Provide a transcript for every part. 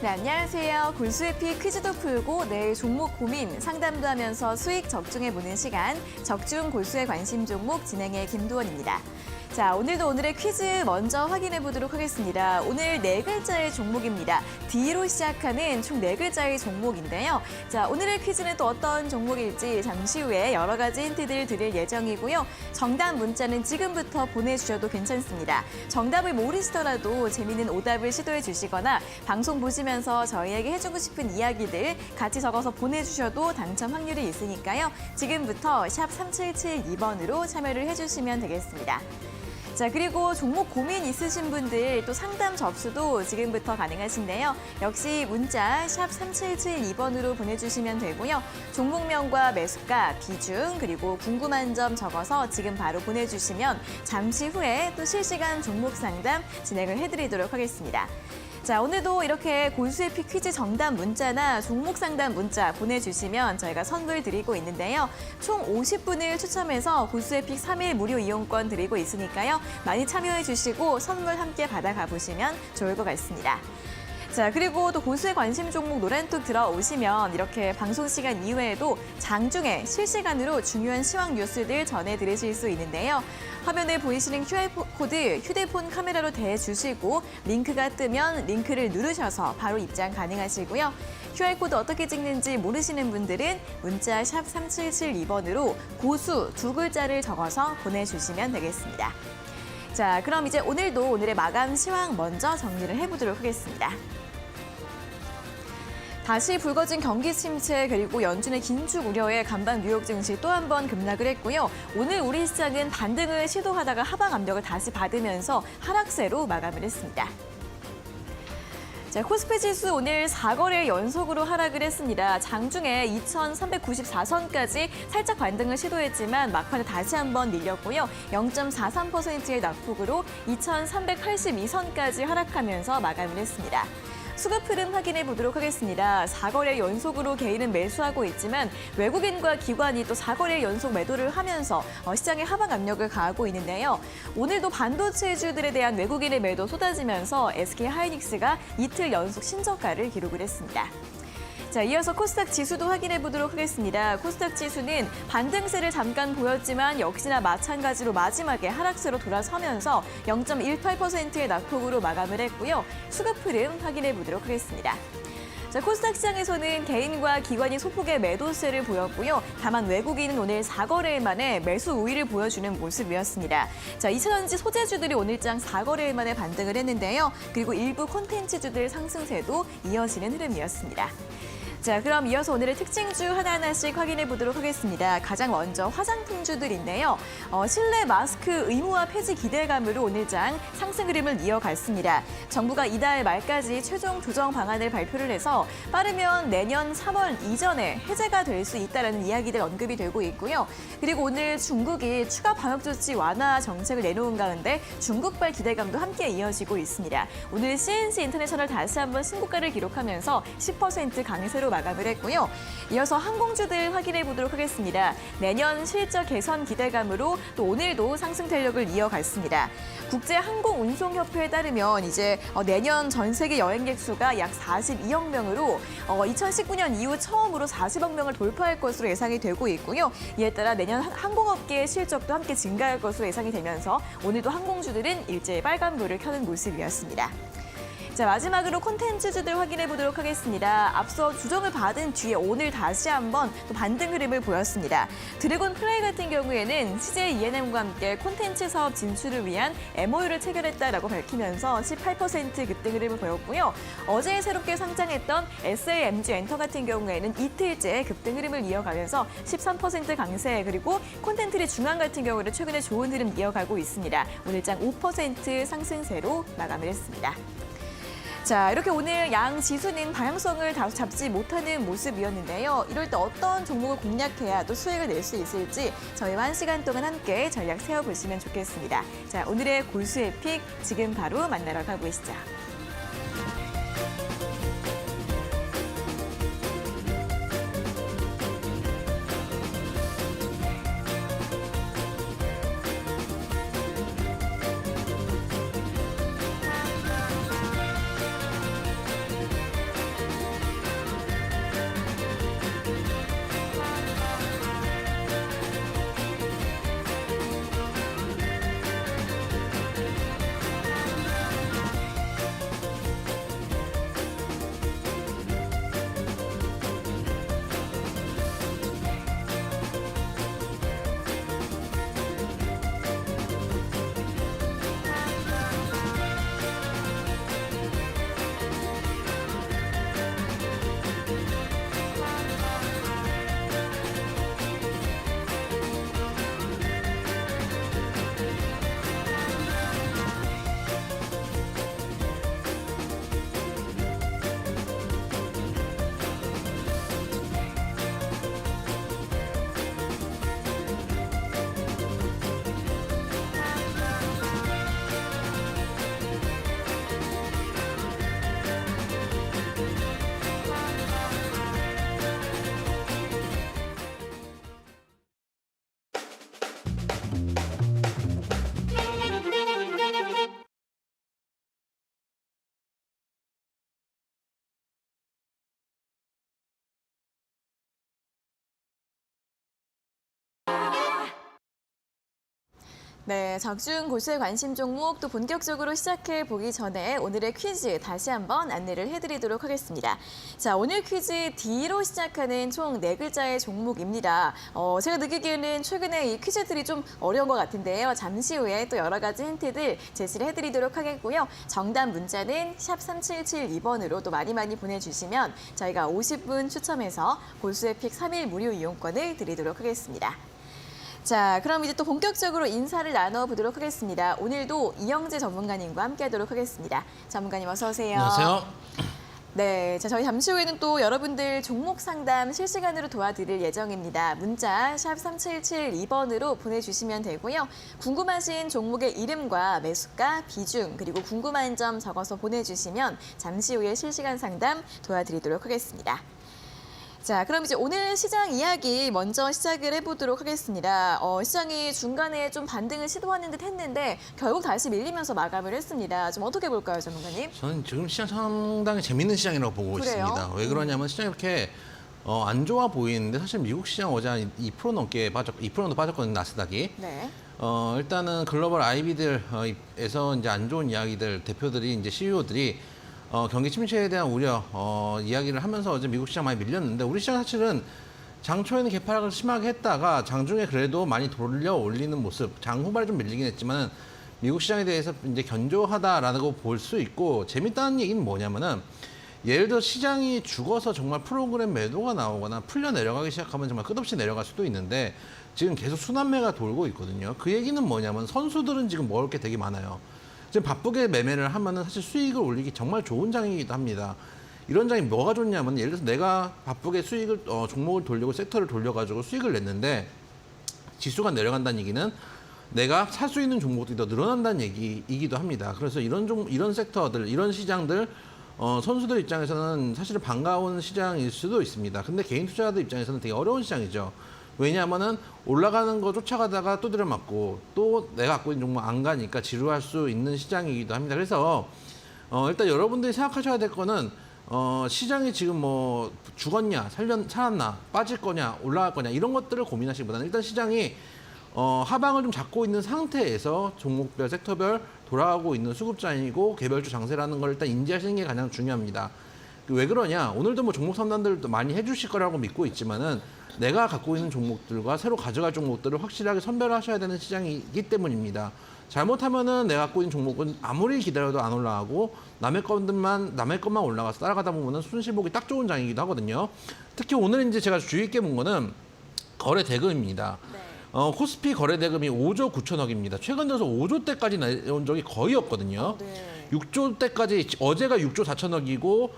네, 안녕하세요. 골수에피 퀴즈도 풀고 내일 종목 고민, 상담도 하면서 수익 적중해보는 시간, 적중 골수의 관심 종목 진행의 김도원입니다. 자, 오늘의 퀴즈 먼저 확인해 보도록 하겠습니다. 오늘 네 글자의 종목입니다. D로 시작하는 총 네 글자의 종목인데요. 자, 오늘의 퀴즈는 또 어떤 종목일지 잠시 후에 여러 가지 힌트들 드릴 예정이고요. 정답 문자는 지금부터 보내주셔도 괜찮습니다. 정답을 모르시더라도 재미있는 오답을 시도해 주시거나 방송 보시면서 저희에게 해주고 싶은 이야기들 같이 적어서 보내주셔도 당첨 확률이 있으니까요. 지금부터 샵 3772번으로 참여를 해주시면 되겠습니다. 자, 그리고 종목 고민 있으신 분들 또 상담 접수도 지금부터 가능하신데요. 역시 문자 샵 3772번으로 보내주시면 되고요. 종목명과 매수가, 비중, 그리고 궁금한 점 적어서 지금 바로 보내주시면 잠시 후에 또 실시간 종목 상담 진행을 해드리도록 하겠습니다. 자, 오늘도 이렇게 골수에피 퀴즈 정답 문자나 종목 상담 문자 보내주시면 저희가 선물 드리고 있는데요. 총 50분을 추첨해서 골수에피 3일 무료 이용권 드리고 있으니까요. 많이 참여해 주시고 선물 함께 받아가 보시면 좋을 것 같습니다. 자, 그리고 또 골수의 관심 종목 노란톡 들어오시면 이렇게 방송 시간 이외에도 장중에 실시간으로 중요한 시황 뉴스들 전해드리실 수 있는데요. 화면에 보이시는 QR코드 휴대폰 카메라로 대주시고 링크가 뜨면 링크를 누르셔서 바로 입장 가능하시고요. QR코드 어떻게 찍는지 모르시는 분들은 문자 샵 3772번으로 고수 두 글자를 적어서 보내주시면 되겠습니다. 자, 그럼 이제 오늘의 마감 시황 먼저 정리를 해보도록 하겠습니다. 다시 불거진 경기 침체 그리고 연준의 긴축 우려에 간밤 뉴욕 증시 또 한 번 급락을 했고요. 오늘 우리 시장은 반등을 시도하다가 하방 압력을 다시 받으면서 하락세로 마감을 했습니다. 자, 코스피 지수 오늘 4거래 연속으로 하락을 했습니다. 장중에 2,394선까지 살짝 반등을 시도했지만 막판에 다시 한번 밀렸고요. 0.43%의 낙폭으로 2,382선까지 하락하면서 마감을 했습니다. 수급 흐름 확인해 보도록 하겠습니다. 4거래 연속으로 개인은 매수하고 있지만 외국인과 기관이 또 4거래 연속 매도를 하면서 시장의 하방 압력을 가하고 있는데요. 오늘도 반도체주들에 대한 외국인의 매도 쏟아지면서 SK하이닉스가 이틀 연속 신저가를 기록을 했습니다. 자, 이어서 코스닥 지수도 확인해 보도록 하겠습니다. 코스닥 지수는 반등세를 잠깐 보였지만 역시나 마찬가지로 마지막에 하락세로 돌아서면서 0.18%의 낙폭으로 마감을 했고요. 수급 흐름 확인해 보도록 하겠습니다. 자, 코스닥 시장에서는 개인과 기관이 소폭의 매도세를 보였고요. 다만 외국인은 오늘 4거래일 만에 매수 우위를 보여주는 모습이었습니다. 자, 2차전지 소재주들이 오늘장 4거래일 만에 반등을 했는데요. 그리고 일부 콘텐츠주들 상승세도 이어지는 흐름이었습니다. 자, 그럼 이어서 오늘의 특징주 하나하나씩 확인해 보도록 하겠습니다. 가장 먼저 화장품주들인데요. 실내 마스크 의무화 폐지 기대감으로 오늘장 상승 흐름을 이어갔습니다. 정부가 이달 말까지 최종 조정 방안을 발표를 해서 빠르면 내년 3월 이전에 해제가 될 수 있다는 이야기들 언급이 되고 있고요. 그리고 오늘 중국이 추가 방역 조치 완화 정책을 내놓은 가운데 중국발 기대감도 함께 이어지고 있습니다. 오늘 CNC 인터내셔널 다시 한번 신고가를 기록하면서 10% 강세로 마감을 했고요. 이어서 항공주들 확인해 보도록 하겠습니다. 내년 실적 개선 기대감으로 또 오늘도 상승 탄력을 이어갔습니다. 국제항공운송협회에 따르면 이제 내년 전 세계 여행객 수가 약 42억 명으로 2019년 이후 처음으로 40억 명을 돌파할 것으로 예상이 되고 있고요. 이에 따라 내년 항공업계의 실적도 함께 증가할 것으로 예상이 되면서 오늘도 항공주들은 일제히 빨간불을 켜는 모습이었습니다. 자, 마지막으로 콘텐츠주들 확인해 보도록 하겠습니다. 앞서 조정을 받은 뒤에 오늘 다시 한번 또 반등 흐름을 보였습니다. 드래곤 플레이 같은 경우에는 CJ ENM과 함께 콘텐츠 사업 진출을 위한 MOU를 체결했다라고 밝히면서 18% 급등 흐름을 보였고요. 어제 새롭게 상장했던 SAMG 엔터 같은 경우에는 이틀째 급등 흐름을 이어가면서 13% 강세, 그리고 콘텐츠리 중앙 같은 경우는 최근에 좋은 흐름 이어가고 있습니다. 오늘장 5% 상승세로 마감을 했습니다. 자, 이렇게 오늘 양 지수는 방향성을 다소 잡지 못하는 모습이었는데요. 이럴 때 어떤 종목을 공략해야 또 수익을 낼 수 있을지 저희와 1시간 동안 함께 전략 세워보시면 좋겠습니다. 자, 오늘의 골수의 픽 지금 바로 만나러 가보시죠. 네, 작중 고수의 관심 종목 또 본격적으로 시작해 보기 전에 오늘의 퀴즈 다시 한번 안내를 해드리도록 하겠습니다. 자, 오늘 퀴즈 D로 시작하는 총 4글자의 종목입니다. 제가 느끼기에는 최근에 이 퀴즈들이 좀 어려운 것 같은데요. 잠시 후에 또 여러 가지 힌트들 제시를 해드리도록 하겠고요. 정답 문자는 샵 3772번으로 또 많이 보내주시면 저희가 50분 추첨해서 고수의 픽 3일 무료 이용권을 드리도록 하겠습니다. 자, 그럼 이제 또 본격적으로 인사를 나눠보도록 하겠습니다. 오늘도 이영재 전문가님과 함께하도록 하겠습니다. 전문가님 어서 오세요. 안녕하세요. 네, 자, 저희 잠시 후에는 또 여러분들 종목 상담 실시간으로 도와드릴 예정입니다. 문자 샵 3772번으로 보내주시면 되고요. 궁금하신 종목의 이름과 매수가, 비중, 그리고 궁금한 점 적어서 보내주시면 잠시 후에 실시간 상담 도와드리도록 하겠습니다. 자, 그럼 이제 오늘 시장 이야기 먼저 시작을 해보도록 하겠습니다. 시장이 중간에 좀 반등을 시도하는 듯 했는데 결국 다시 밀리면서 마감을 했습니다. 좀 어떻게 볼까요, 전문가님? 저는 지금 시장 상당히 재밌는 시장이라고 보고 그래요? 있습니다. 왜 그러냐면 시장이 이렇게 안 좋아 보이는데 사실 미국 시장 어제 한 2% 넘게 2% 정도 빠졌거든요, 나스닥이. 네. 일단은 글로벌 IB들에서 이제 안 좋은 이야기들 대표들이 이제 CEO들이 경기 침체에 대한 우려 이야기를 하면서 어제 미국 시장 많이 밀렸는데 우리 시장 사실은 장 초에는 개파락을 심하게 했다가 장중에 그래도 많이 돌려 올리는 모습, 장 후반에 좀 밀리긴 했지만 미국 시장에 대해서 이제 견조하다라고 볼 수 있고 재밌다는 얘기는 뭐냐면은 예를 들어 시장이 죽어서 정말 프로그램 매도가 나오거나 풀려 내려가기 시작하면 정말 끝없이 내려갈 수도 있는데 지금 계속 순환매가 돌고 있거든요. 그 얘기는 뭐냐면 선수들은 지금 먹을 게 되게 많아요. 지금 바쁘게 매매를 하면은 사실 수익을 올리기 정말 좋은 장이기도 합니다. 이런 장이 뭐가 좋냐면 예를 들어서 내가 바쁘게 수익을 종목을 돌리고 섹터를 돌려가지고 수익을 냈는데 지수가 내려간다는 얘기는 내가 살 수 있는 종목들이 더 늘어난다는 얘기이기도 합니다. 그래서 이런 섹터들, 이런 시장들 선수들 입장에서는 사실 반가운 시장일 수도 있습니다. 근데 개인 투자자들 입장에서는 되게 어려운 시장이죠. 왜냐하면은 올라가는 거 쫓아가다가 또 들여맞고 또 내가 갖고 있는 종목 안 가니까 지루할 수 있는 시장이기도 합니다. 그래서 일단 여러분들이 생각하셔야 될 거는 시장이 지금 뭐 죽었냐, 살았나, 빠질 거냐, 올라갈 거냐 이런 것들을 고민하시기보다는 일단 시장이 하방을 좀 잡고 있는 상태에서 종목별, 섹터별 돌아가고 있는 수급장이고 개별주 장세라는 걸 일단 인지하시는 게 가장 중요합니다. 왜 그러냐? 오늘도 뭐 종목 상담들도 많이 해주실 거라고 믿고 있지만은 내가 갖고 있는 종목들과 새로 가져갈 종목들을 확실하게 선별하셔야 되는 시장이기 때문입니다. 잘못하면은 내가 갖고 있는 종목은 아무리 기다려도 안 올라가고 남의 것만 올라가서 따라가다 보면은 손실 보기 딱 좋은 장이기도 하거든요. 특히 오늘 이제 제가 주의 있게 본 거는 거래 대금입니다. 네. 코스피 거래 대금이 5조 9천억입니다. 최근 들어서 5조 대까지 내려온 적이 거의 없거든요. 네. 6조 대까지 어제가 6조 4천억이고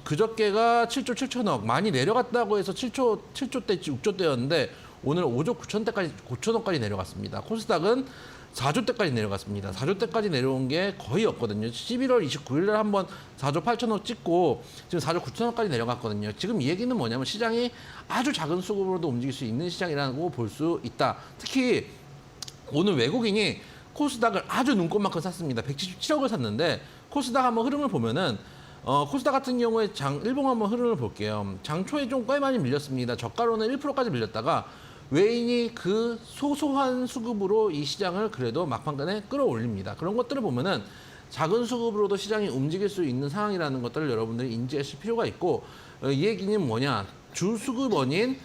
그저께가 7조 7천억 많이 내려갔다고 해서 7조 대 6조 대였는데 오늘 5조 9천억까지 내려갔습니다. 코스닥은 4조 대까지 내려갔습니다. 4조 대까지 내려온 게 거의 없거든요. 11월 29일 날 한번 4조 8천억 찍고 지금 4조 9천억까지 내려갔거든요. 지금 이 얘기는 뭐냐면 시장이 아주 작은 수급으로도 움직일 수 있는 시장이라고 볼 수 있다. 특히 오늘 외국인이 코스닥을 아주 눈꽃만큼 샀습니다. 177억을 샀는데 코스닥 한번 흐름을 보면은 코스닥 같은 경우에 일봉 한번 흐름을 볼게요. 장 초에 좀 꽤 많이 밀렸습니다. 저가로는 1%까지 밀렸다가 외인이 그 소소한 수급으로 이 시장을 그래도 막판간에 끌어올립니다. 그런 것들을 보면은 작은 수급으로도 시장이 움직일 수 있는 상황이라는 것들을 여러분들이 인지하실 필요가 있고 이 얘기는 뭐냐? 주 수급원인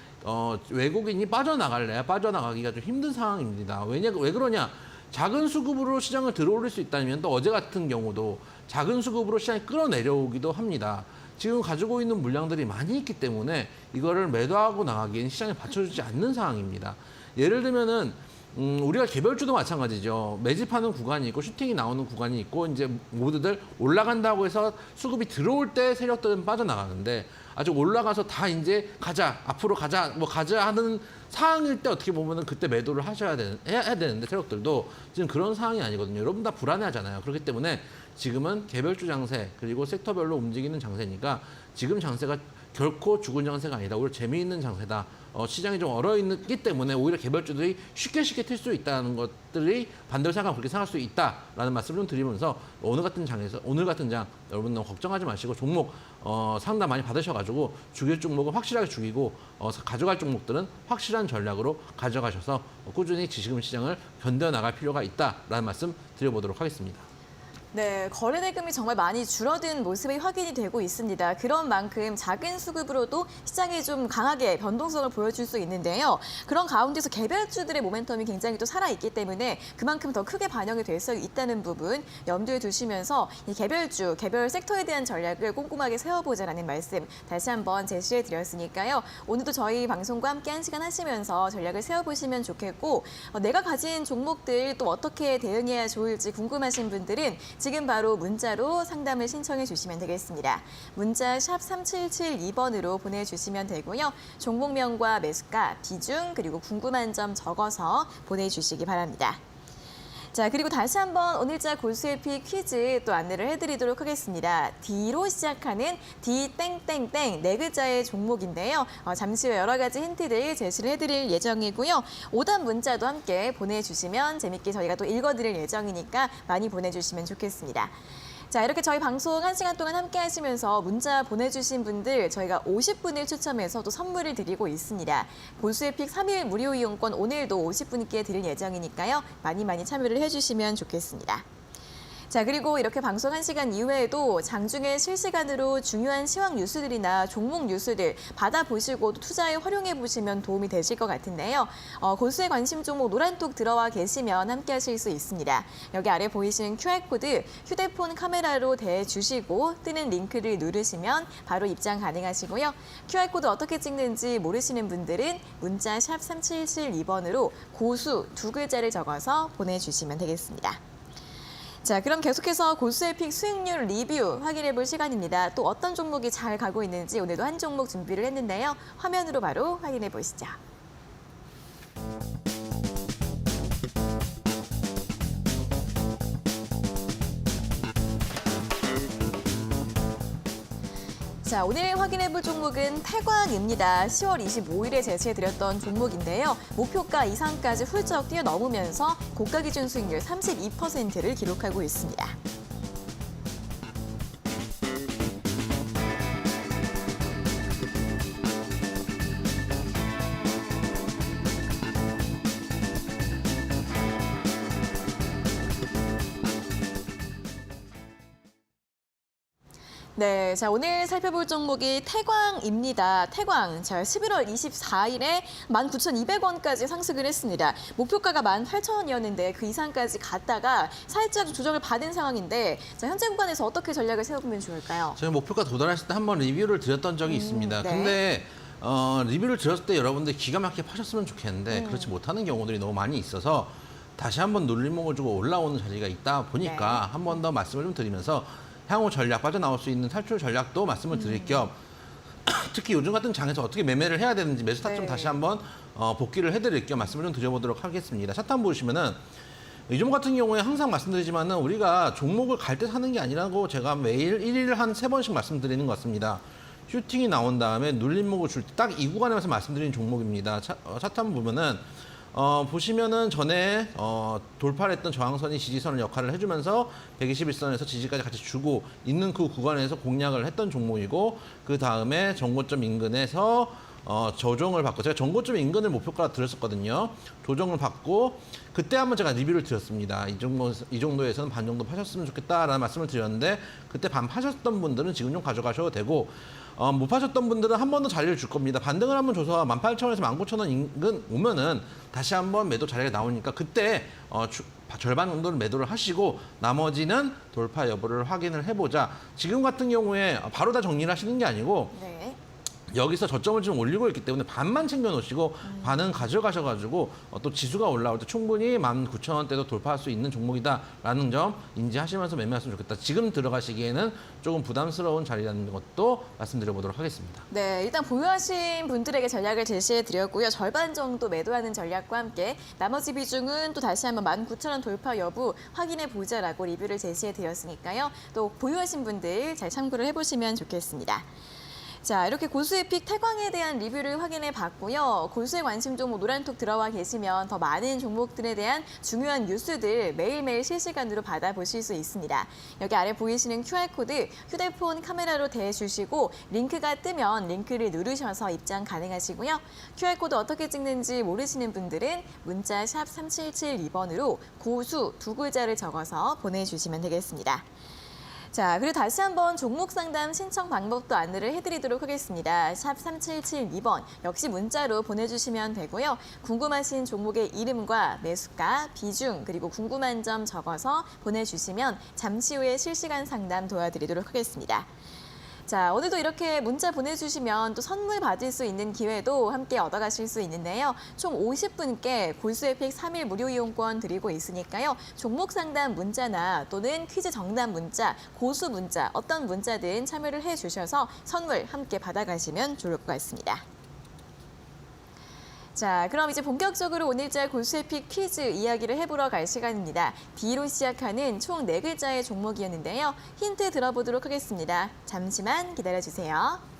외국인이 빠져나갈래야 빠져나가기가 좀 힘든 상황입니다. 왜 그러냐? 작은 수급으로 시장을 들어올릴 수 있다면 또 어제 같은 경우도 작은 수급으로 시장이 끌어내려오기도 합니다. 지금 가지고 있는 물량들이 많이 있기 때문에 이거를 매도하고 나가기엔 시장에 받쳐주지 않는 상황입니다. 예를 들면은 우리가 개별주도 마찬가지죠. 매집하는 구간이 있고 슈팅이 나오는 구간이 있고 이제 모두들 올라간다고 해서 수급이 들어올 때 세력들은 빠져나가는데 아직 올라가서 다 이제 가자 앞으로 가자 뭐 가자 하는 상황일 때 어떻게 보면은 그때 매도를 해야 되는데 세력들도 지금 그런 상황이 아니거든요. 여러분 다 불안해하잖아요. 그렇기 때문에 지금은 개별주 장세 그리고 섹터별로 움직이는 장세니까 지금 장세가 결코 죽은 장세가 아니다. 오히려 재미있는 장세다. 시장이 좀 얼어있기 때문에 오히려 개별주들이 쉽게 틀 수 있다는 것들이 반대로 생각하면 그렇게 생각할 수 있다라는 말씀을 좀 드리면서 오늘 같은 장 여러분 너무 걱정하지 마시고 종목 상담 많이 받으셔가지고 죽일 종목은 확실하게 죽이고 가져갈 종목들은 확실한 전략으로 가져가셔서 꾸준히 지금 시장을 견뎌나갈 필요가 있다라는 말씀 드려보도록 하겠습니다. 네, 거래 대금이 정말 많이 줄어든 모습이 확인이 되고 있습니다. 그런 만큼 작은 수급으로도 시장이 좀 강하게 변동성을 보여줄 수 있는데요. 그런 가운데서 개별주들의 모멘텀이 굉장히 또 살아있기 때문에 그만큼 더 크게 반영이 될 수 있다는 부분 염두에 두시면서 이 개별주, 개별 섹터에 대한 전략을 꼼꼼하게 세워보자라는 말씀 다시 한번 제시해 드렸으니까요. 오늘도 저희 방송과 함께 한 시간 하시면서 전략을 세워보시면 좋겠고 내가 가진 종목들 또 어떻게 대응해야 좋을지 궁금하신 분들은 지금 바로 문자로 상담을 신청해 주시면 되겠습니다. 문자 샵 3772번으로 보내주시면 되고요. 종목명과 매수가, 비중, 그리고 궁금한 점 적어서 보내주시기 바랍니다. 자, 그리고 다시 한번 오늘자 고수의 피 퀴즈 또 안내를 해드리도록 하겠습니다. D로 시작하는 D 땡땡땡 네 글자의 종목인데요. 잠시 후 여러 가지 힌트들 제시를 해드릴 예정이고요. 오답 문자도 함께 보내주시면 재밌게 저희가 또 읽어드릴 예정이니까 많이 보내주시면 좋겠습니다. 자, 이렇게 저희 방송 1시간 동안 함께 하시면서 문자 보내주신 분들 저희가 50분을 추첨해서 또 선물을 드리고 있습니다. 고수의 픽 3일 무료 이용권 오늘도 50분께 드릴 예정이니까요. 많이 참여를 해주시면 좋겠습니다. 자, 그리고 이렇게 방송 1시간 이후에도 장중에 실시간으로 중요한 시황 뉴스들이나 종목 뉴스들 받아보시고 투자에 활용해 보시면 도움이 되실 것 같은데요. 고수의 관심 종목 노란톡 들어와 계시면 함께 하실 수 있습니다. 여기 아래 보이시는 QR코드 휴대폰 카메라로 대주시고 뜨는 링크를 누르시면 바로 입장 가능하시고요. QR코드 어떻게 찍는지 모르시는 분들은 문자 샵 3772번으로 고수 두 글자를 적어서 보내주시면 되겠습니다. 자, 그럼 계속해서 고수의 픽 수익률 리뷰 확인해 볼 시간입니다. 또 어떤 종목이 잘 가고 있는지 오늘도 한 종목 준비를 했는데요. 화면으로 바로 확인해 보시죠. 자, 오늘 확인해 볼 종목은 태광입니다. 10월 25일에 제시해드렸던 종목인데요. 목표가 이상까지 훌쩍 뛰어넘으면서 고가 기준 수익률 32%를 기록하고 있습니다. 네, 자, 오늘 살펴볼 종목이 태광입니다. 태광, 자, 11월 24일에 19,200원까지 상승을 했습니다. 목표가가 18,000원이었는데 그 이상까지 갔다가 살짝 조정을 받은 상황인데 자, 현재 구간에서 어떻게 전략을 세워보면 좋을까요? 저희 목표가 도달했을 때 한번 리뷰를 드렸던 적이 있습니다. 네. 근데 리뷰를 드렸을 때 여러분들 기가 막히게 파셨으면 좋겠는데 그렇지 못하는 경우들이 너무 많이 있어서 다시 한번 눌림목을 주고 올라오는 자리가 있다 보니까 한 번 더 말씀을 좀 드리면서 향후 전략, 빠져나올 수 있는 탈출 전략도 말씀을 드릴 겸 특히 요즘 같은 장에서 어떻게 매매를 해야 되는지 매수 타점 다시 한번 복귀를 해드릴 겸 말씀을 좀 드려보도록 하겠습니다. 차트 한번 보시면은 이 종목 같은 경우에 항상 말씀드리지만은 우리가 종목을 갈 때 사는 게 아니라고 제가 매일 1일을 한 3번씩 말씀드리는 것 같습니다. 슈팅이 나온 다음에 눌림목을 줄 때 딱 이 구간에서 말씀드리는 종목입니다. 차트 한번 보면은 보시면은 전에 돌파를 했던 저항선이 지지선을 역할을 해주면서 121선에서 지지까지 같이 주고 있는 그 구간에서 공략을 했던 종목이고 그 다음에 정고점 인근에서 조정을 받고 제가 정고점 인근을 목표가로 드렸었거든요. 조정을 받고 그때 한번 제가 리뷰를 드렸습니다. 이 정도에서는 반 정도 파셨으면 좋겠다라는 말씀을 드렸는데 그때 반 파셨던 분들은 지금 좀 가져가셔도 되고 못 파셨던 분들은 한 번 더 자리를 줄 겁니다. 반등을 한번 줘서 18,000원에서 19,000원 인근 오면은 다시 한번 매도 자리가 나오니까 그때 절반 정도는 매도를 하시고 나머지는 돌파 여부를 확인을 해보자. 지금 같은 경우에 바로 다 정리를 하시는 게 아니고 네. 여기서 저점을 좀 올리고 있기 때문에 반만 챙겨 놓으시고 반은 가져가셔가지고 또 지수가 올라올 때 충분히 19,000원대도 돌파할 수 있는 종목이다라는 점 인지하시면서 매매하시면 좋겠다. 지금 들어가시기에는 조금 부담스러운 자리라는 것도 말씀드려보도록 하겠습니다. 네, 일단 보유하신 분들에게 전략을 제시해드렸고요. 절반 정도 매도하는 전략과 함께 나머지 비중은 또 다시 한번 19,000원 돌파 여부 확인해보자라고 리뷰를 제시해드렸으니까요. 또 보유하신 분들 잘 참고를 해보시면 좋겠습니다. 자, 이렇게 고수의 픽 태광에 대한 리뷰를 확인해 봤고요. 고수에 관심 종목 노란톡 들어와 계시면 더 많은 종목들에 대한 중요한 뉴스들 매일매일 실시간으로 받아보실 수 있습니다. 여기 아래 보이시는 QR코드 휴대폰 카메라로 대주시고 링크가 뜨면 링크를 누르셔서 입장 가능하시고요. QR코드 어떻게 찍는지 모르시는 분들은 문자 샵 3772번으로 고수 두 글자를 적어서 보내주시면 되겠습니다. 자, 그리고 다시 한번 종목 상담 신청 방법도 안내를 해드리도록 하겠습니다. 샵 3772번 역시 문자로 보내주시면 되고요. 궁금하신 종목의 이름과 매수가, 비중, 그리고 궁금한 점 적어서 보내주시면 잠시 후에 실시간 상담 도와드리도록 하겠습니다. 자, 오늘도 이렇게 문자 보내주시면 또 선물 받을 수 있는 기회도 함께 얻어가실 수 있는데요. 총 50분께 골수의 픽 3일 무료 이용권 드리고 있으니까요. 종목 상담 문자나 또는 퀴즈 정답 문자, 고수 문자 어떤 문자든 참여를 해주셔서 선물 함께 받아가시면 좋을 것 같습니다. 자, 그럼 이제 본격적으로 오늘자 골수의 픽 퀴즈 이야기를 해보러 갈 시간입니다. D로 시작하는 총 4글자의 종목이었는데요. 힌트 들어보도록 하겠습니다. 잠시만 기다려주세요.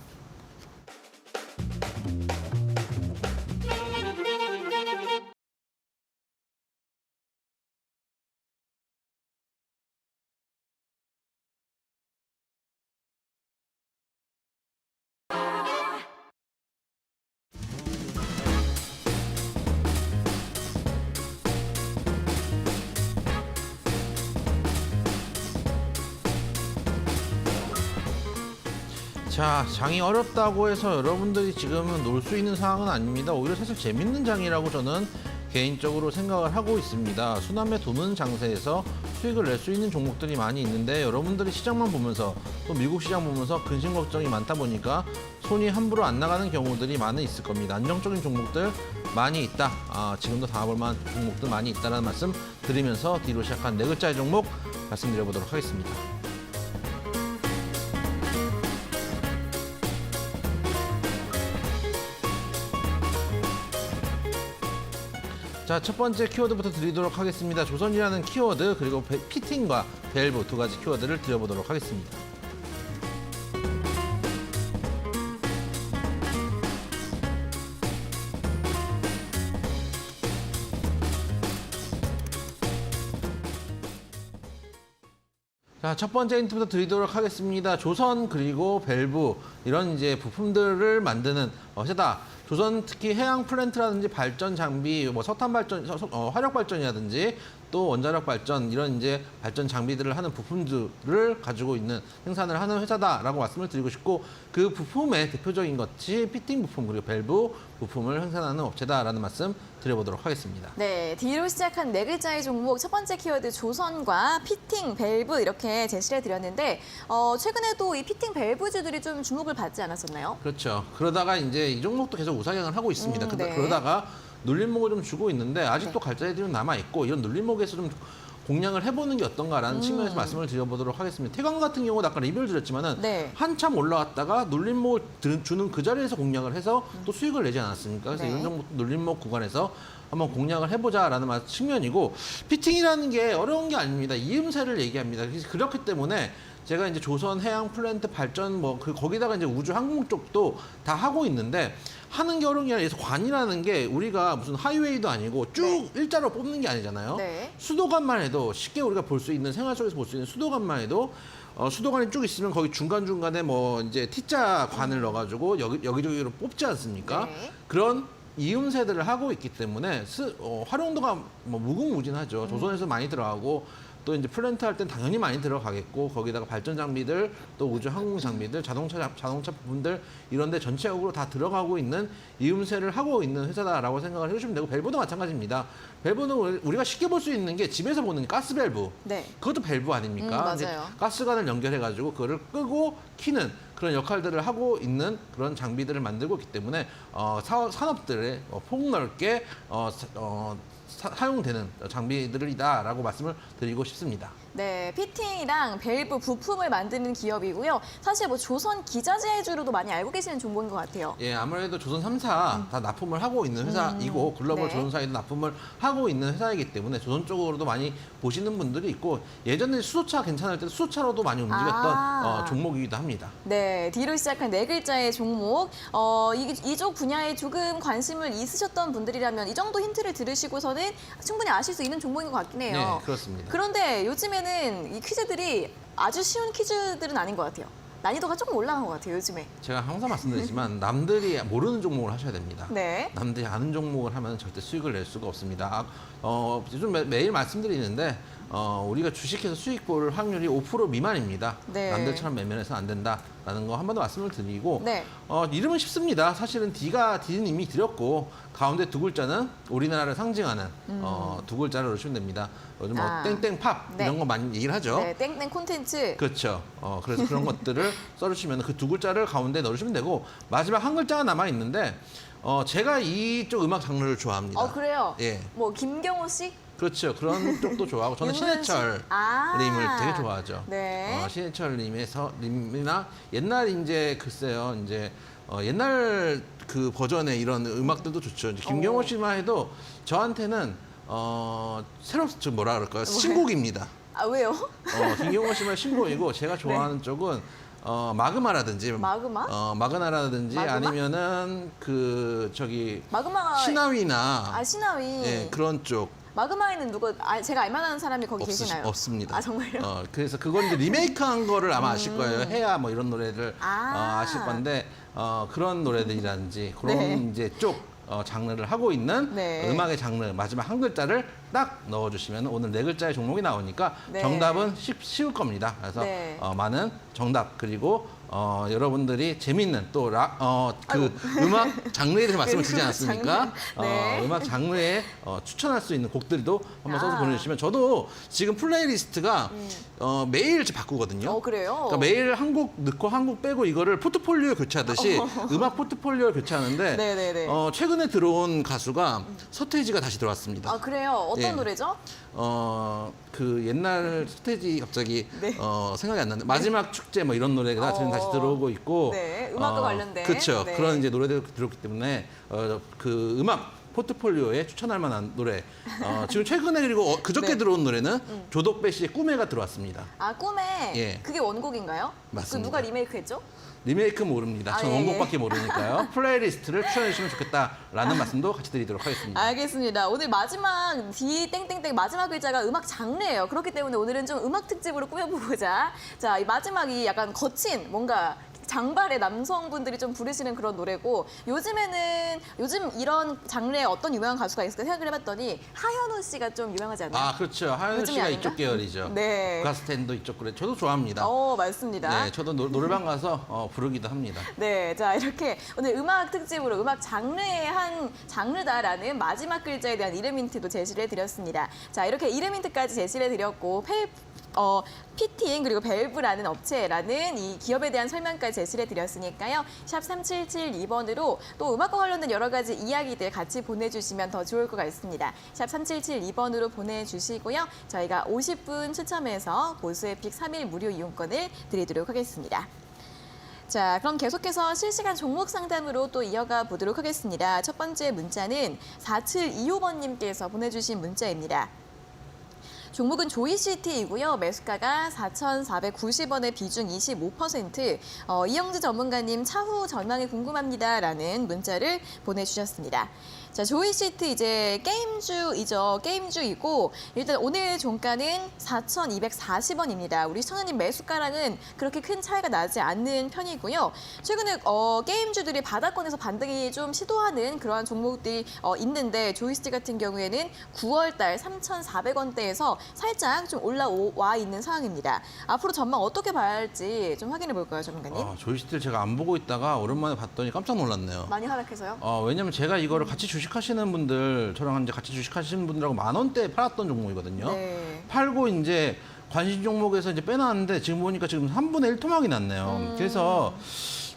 자, 장이 어렵다고 해서 여러분들이 지금은 놀 수 있는 상황은 아닙니다. 오히려 사실 재밌는 장이라고 저는 개인적으로 생각을 하고 있습니다. 순환매 도는 장세에서 수익을 낼 수 있는 종목들이 많이 있는데 여러분들이 시장만 보면서 또 미국 시장 보면서 근심 걱정이 많다 보니까 손이 함부로 안 나가는 경우들이 많이 있을 겁니다. 안정적인 종목들 많이 있다. 지금도 당해볼 만한 종목들 많이 있다는 말씀 드리면서 D로 시작한 4글자의 종목 말씀드려보도록 하겠습니다. 자, 첫 번째 키워드부터 드리도록 하겠습니다. 조선이라는 키워드 그리고 피팅과 밸브 2가지 키워드를 드려보도록 하겠습니다. 자, 첫 번째 힌트부터 드리도록 하겠습니다. 조선 그리고 밸브 이런 이제 부품들을 만드는 회사다. 조선 특히 해양 플랜트라든지 발전 장비, 뭐 석탄 발전, 화력 발전이라든지 또 원자력 발전 이런 이제 발전 장비들을 하는 부품들을 가지고 있는 생산을 하는 회사다라고 말씀을 드리고 싶고 그 부품의 대표적인 것이 피팅 부품 그리고 밸브 부품을 생산하는 업체다라는 말씀 드려보도록 하겠습니다. 네, D로 시작한 4글자의 종목 첫 번째 키워드 조선과 피팅, 밸브 이렇게 제시를 해드렸는데 최근에도 이 피팅 밸브주들이 좀 주목을 받지 않았었나요? 그렇죠. 그러다가 이제 이 종목도 계속 우상향을 하고 있습니다. 네. 그러다가 눌림목을 좀 주고 있는데 아직도 갈자리들이 남아 있고 이런 눌림목에서 좀 공략을 해보는 게 어떤가라는 측면에서 말씀을 드려보도록 하겠습니다. 태광 같은 경우는 아까 리뷰를 드렸지만은 네. 한참 올라왔다가 눌림목을 주는 그 자리에서 공략을 해서 또 수익을 내지 않았습니까? 그래서 네. 이런 종목 눌림목 구간에서 한번 공략을 해보자라는 측면이고 피팅이라는 게 어려운 게 아닙니다. 이음새를 얘기합니다. 그렇기 때문에 제가 이제 조선 해양 플랜트 발전 거기다가 이제 우주 항공 쪽도 다 하고 있는데 하는 게 어려운 게 아니라 관이라는 게 우리가 무슨 하이웨이도 아니고 쭉 일자로 뽑는 게 아니잖아요. 네. 수도관만 해도 쉽게 우리가 볼 수 있는 생활 속에서 볼 수 있는 수도관만 해도 수도관이 쭉 있으면 거기 중간중간에 뭐 이제 T자 관을 넣어가지고 여기저기로 뽑지 않습니까? 네. 그런 이음새들을 하고 있기 때문에 활용도가 뭐 무궁무진하죠. 조선에서 많이 들어가고 또 이제 플랜트 할 땐 당연히 많이 들어가겠고 거기다가 발전 장비들 또 우주 항공 장비들 자동차 부분들 이런 데 전체적으로 다 들어가고 있는 이음새를 하고 있는 회사다라고 생각을 해주시면 되고 밸브도 마찬가지입니다. 밸브는 우리가 쉽게 볼 수 있는 게 집에서 보는 가스 밸브 네. 그것도 밸브 아닙니까? 이제 맞아요. 가스관을 연결해 가지고 그거를 끄고 키는 그런 역할들을 하고 있는 그런 장비들을 만들고 있기 때문에 산업들에 폭넓게 사용되는 장비들이다라고 말씀을 드리고 싶습니다. 네, 피팅이랑 밸브 부품을 만드는 기업이고요. 사실 뭐 조선 기자재주로도 많이 알고 계시는 종목인 것 같아요. 예, 아무래도 조선 3사 다 납품을 하고 있는 회사이고 글로벌 네. 조선사에도 납품을 하고 있는 회사이기 때문에 조선 쪽으로도 많이 보시는 분들이 있고 예전에 수소차 괜찮을 때 수소차로도 많이 움직였던 종목이기도 합니다. 네, D로 시작한 네 글자의 종목. 이쪽 분야에 조금 관심을 있으셨던 분들이라면 이 정도 힌트를 들으시고서는 충분히 아실 수 있는 종목인 것 같긴 해요. 네, 그렇습니다. 그런데 요즘에는 이 퀴즈들이 아주 쉬운 퀴즈들은 아닌 것 같아요. 난이도가 조금 올라간 것 같아요, 요즘에. 제가 항상 말씀드리지만 남들이 모르는 종목을 하셔야 됩니다. 네. 남들이 아는 종목을 하면 절대 수익을 낼 수가 없습니다. 요즘 매일 말씀드리는데 우리가 주식해서 수익 볼 확률이 5% 미만입니다. 네. 남들처럼 매매해서는 안 된다라는 거 한 번 더 말씀을 드리고 네. 이름은 쉽습니다. 사실은 D는 이미 드렸고 가운데 두 글자는 우리나라를 상징하는 두 글자를 넣으시면 됩니다. 요즘 뭐 땡땡팝 네. 이런 거 많이 얘기를 하죠. 네, 땡땡 콘텐츠. 그렇죠. 그래서 그런 것들을 써주시면 그 두 글자를 가운데 넣으시면 되고 마지막 한 글자가 남아 있는데 제가 이쪽 음악 장르를 좋아합니다. 그래요? 예. 뭐 김경호 씨? 그렇죠. 그런 쪽도 좋아하고 저는 윤문식? 신해철님을 되게 좋아하죠. 네. 신해철님이나 옛날 이제 글쎄요 이제 옛날 그 버전의 이런 음악들도 좋죠. 이제 김경호 씨만 해도 저한테는 새롭죠 뭐라 그럴까요? 신곡입니다. 아, 왜요? 김경호 씨만 신곡이고 제가 좋아하는 쪽은 마그마라든지 마그나라든지 마그마? 아니면은 마그마가 시나위나 시나위. 예, 그런 쪽 마그마에는 제가 알만한 사람이 거기 계시나요? 없습니다. 아, 정말요? 그래서 그건 이제 리메이크한 거를 아마 아실 거예요. 해야 뭐 이런 노래를 아실 건데 그런 노래들이라든지 그런 네. 이제 쪽 장르를 하고 있는 네. 음악의 장르 마지막 한 글자를 딱 넣어주시면 오늘 네 글자의 종목이 나오니까 네. 정답은 쉬울 겁니다. 그래서 네. 많은 정답 그리고 여러분들이 재밌는 또 음악 장르에 대해서 말씀을 드리지 않았습니까? 장르. 네. 음악 장르에 추천할 수 있는 곡들도 한번 써서 보내주시면 저도 지금 플레이리스트가 매일 바꾸거든요. 그래요? 그러니까 매일 한 곡 넣고 한 곡 빼고 이거를 포트폴리오 교체하듯이 음악 포트폴리오를 교체하는데 네네네. 최근에 들어온 가수가 서태지가 다시 들어왔습니다. 아, 그래요? 어떤 예. 노래죠? 그 옛날 서태지 갑자기 네. 생각이 안 나는데 마지막 축제 뭐 이런 노래가 지금 다시 들어오고 있고 네, 음악과 관련된. 그렇죠. 네. 그런 이제 노래들 들었기 때문에 그 음악 포트폴리오에 추천할 만한 노래 지금 최근에 그리고 그저께 네. 들어온 노래는 조덕배 씨의 꿈에가 들어왔습니다. 아, 꿈에 예. 그게 원곡인가요? 맞습니다. 그 누가 리메이크했죠? 리메이크 모릅니다. 전 예, 원곡밖에 모르니까요. 플레이리스트를 추천해 주시면 좋겠다라는 말씀도 같이 드리도록 하겠습니다. 알겠습니다. 오늘 마지막 D 땡땡땡 마지막 글자가 음악 장르예요. 그렇기 때문에 오늘은 좀 음악 특집으로 꾸며보고자. 자, 이 마지막이 약간 거친 뭔가 장발의 남성분들이 좀 부르시는 그런 노래고 요즘 이런 장르에 어떤 유명한 가수가 있을까 생각을 해봤더니 하현우 씨가 좀 유명하지 않나요? 아, 그렇죠. 하현우 요즘이 씨가 아닌가? 이쪽 계열이죠. 네. 국가스탠도 이쪽 그래. 저도 좋아합니다. 맞습니다. 네, 저도 노래방 가서 부르기도 합니다. 네, 자 이렇게 오늘 음악 특집으로 음악 장르의 한 장르다라는 마지막 글자에 대한 이름 힌트도 제시를 해드렸습니다. 자 이렇게 이름 힌트까지 제시를 해드렸고 피팅 그리고 밸브라는 업체라는 이 기업에 대한 설명까지 제시를 해드렸으니까요. 샵 3772번으로 또 음악과 관련된 여러 가지 이야기들 같이 보내주시면 더 좋을 것 같습니다. 샵 3772번으로 보내주시고요. 저희가 50분 추첨해서 보수에픽 3일 무료 이용권을 드리도록 하겠습니다. 자, 그럼 계속해서 실시간 종목 상담으로 또 이어가 보도록 하겠습니다. 첫 번째 문자는 4725번님께서 보내주신 문자입니다. 종목은 조이시티이고요. 매수가가 4,490원의 비중 25%. 이영지 전문가님 차후 전망이 궁금합니다라는 문자를 보내주셨습니다. 자, 조이시티 이제 게임주이죠. 게임주이고 일단 오늘 종가는 4,240원입니다. 우리 시청자님 매수가랑은 그렇게 큰 차이가 나지 않는 편이고요. 최근에 게임주들이 바닥권에서 반등이 좀 시도하는 그러한 종목들이 있는데 조이시티 같은 경우에는 9월 달 3,400원대에서 살짝 좀 올라와 있는 상황입니다. 앞으로 전망 어떻게 봐야 할지 좀 확인해 볼까요, 전문가님? 조이시티를 제가 안 보고 있다가 오랜만에 봤더니 깜짝 놀랐네요. 많이 하락해서요? 왜냐면 제가 이거를 같이 주식하시는 분들, 저랑 이제 같이 주식하시는 분들하고 10,000원대에 팔았던 종목이거든요. 네. 팔고 이제 관심 종목에서 이제 빼놨는데 지금 보니까 지금 3분의 1 토막이 났네요. 그래서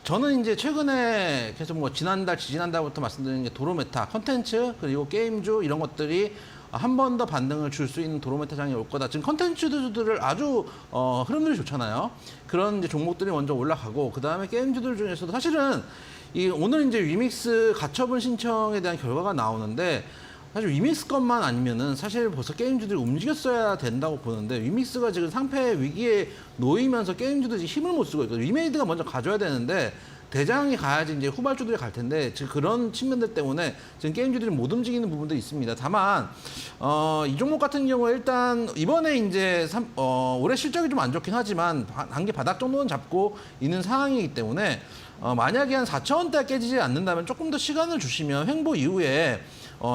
저는 이제 최근에 계속 뭐 지난달, 지지난달부터 말씀드린 게 도로메타, 컨텐츠, 그리고 게임주 이런 것들이 한 번 더 반등을 줄 수 있는 도로메타장이 올 거다. 지금 컨텐츠들을 아주 흐름들이 좋잖아요. 그런 이제 종목들이 먼저 올라가고 그 다음에 게임주들 중에서도 사실은 오늘 이제 위믹스 가처분 신청에 대한 결과가 나오는데 사실 위믹스 것만 아니면은 사실 벌써 게임주들이 움직였어야 된다고 보는데 위믹스가 지금 상패 위기에 놓이면서 게임주들이 힘을 못 쓰고 있거든요. 위메이드가 먼저 가져야 되는데 대장이 가야지 이제 후발주들이 갈 텐데 지금 그런 측면들 때문에 지금 게임주들이 못 움직이는 부분도 있습니다. 다만 이 종목 같은 경우에 일단 이번에 이제 올해 실적이 좀 안 좋긴 하지만 단기 바닥 정도는 잡고 있는 상황이기 때문에 만약에 한 4,000원대 깨지지 않는다면 조금 더 시간을 주시면 횡보 이후에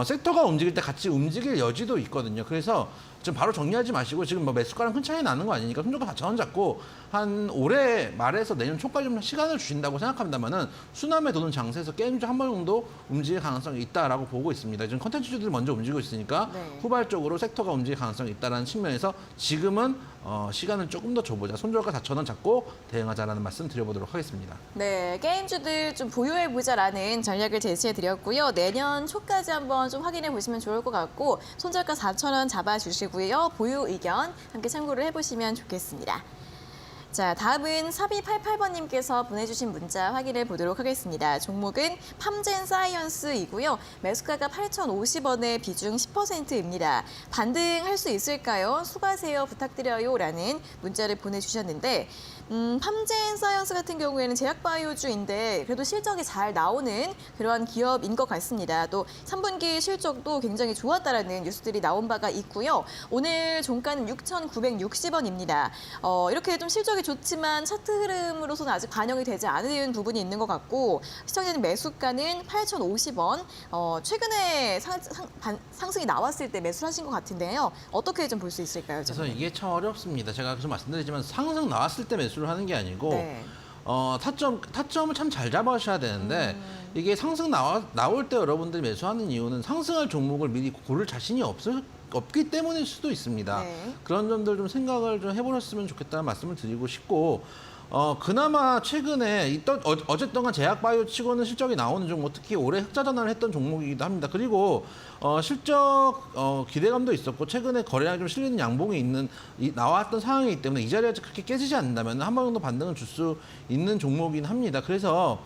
섹터가 움직일 때 같이 움직일 여지도 있거든요. 그래서 지금 바로 정리하지 마시고 지금 뭐 매수가랑 큰 차이 나는 거 아니니까 손절가 4,000원 잡고 한 올해 말에서 내년 초까지 좀 시간을 주신다고 생각한다면은 수남에 도는 장세에서 게임주 한 번 정도 움직일 가능성이 있다라고 보고 있습니다. 지금 컨텐츠주들이 먼저 움직이고 있으니까 네. 후발적으로 섹터가 움직일 가능성이 있다는 측면에서 지금은 시간을 조금 더 줘보자. 손절가 4,000원 잡고 대응하자라는 말씀 드려보도록 하겠습니다. 네, 게임주들 좀 보유해보자라는 전략을 제시해드렸고요. 내년 초까지 한번 좀 확인해 보시면 좋을 것 같고 손절가 4,000원 잡아주시고요. 보유 의견 함께 참고를 해보시면 좋겠습니다. 자, 다음은 4288번님께서 보내주신 문자 확인해 보도록 하겠습니다. 종목은 팜젠 사이언스이고요. 매수가가 8,050원에 비중 10%입니다. 반등할 수 있을까요? 수고하세요. 부탁드려요. 라는 문자를 보내주셨는데 팜젠 사이언스 같은 경우에는 제약바이오주인데 그래도 실적이 잘 나오는 그러한 기업인 것 같습니다. 또 3분기 실적도 굉장히 좋았다라는 뉴스들이 나온 바가 있고요. 오늘 종가는 6,960원입니다. 이렇게 좀 실적이 좋지만 차트 흐름으로서는 아직 반영이 되지 않은 부분이 있는 것 같고 시청자님 매수가는 8,050원. 최근에 상승이 나왔을 때 매수를 하신 것 같은데요. 어떻게 좀 볼 수 있을까요? 그래서 이게 참 어렵습니다. 제가 계속 말씀드리지만 상승 나왔을 때 매수를 하는 게 아니고 네. 타점을 참 잘 잡아주셔야 되는데 이게 상승 나올 때 여러분들이 매수하는 이유는 상승할 종목을 미리 고를 자신이 없기 때문일 수도 있습니다. 네. 그런 점들 좀 생각을 좀 해보셨으면 좋겠다는 말씀을 드리고 싶고 그나마 최근에 어쨌든 간 제약바이오 치고는 실적이 나오는 종목, 특히 올해 흑자 전환을 했던 종목이기도 합니다. 그리고 실적 기대감도 있었고 최근에 거래량이 좀 실리는 양봉이 나왔던 상황이기 때문에 이 자리가 그렇게 깨지지 않는다면 한 번 정도 반등을 줄 수 있는 종목이긴 합니다. 그래서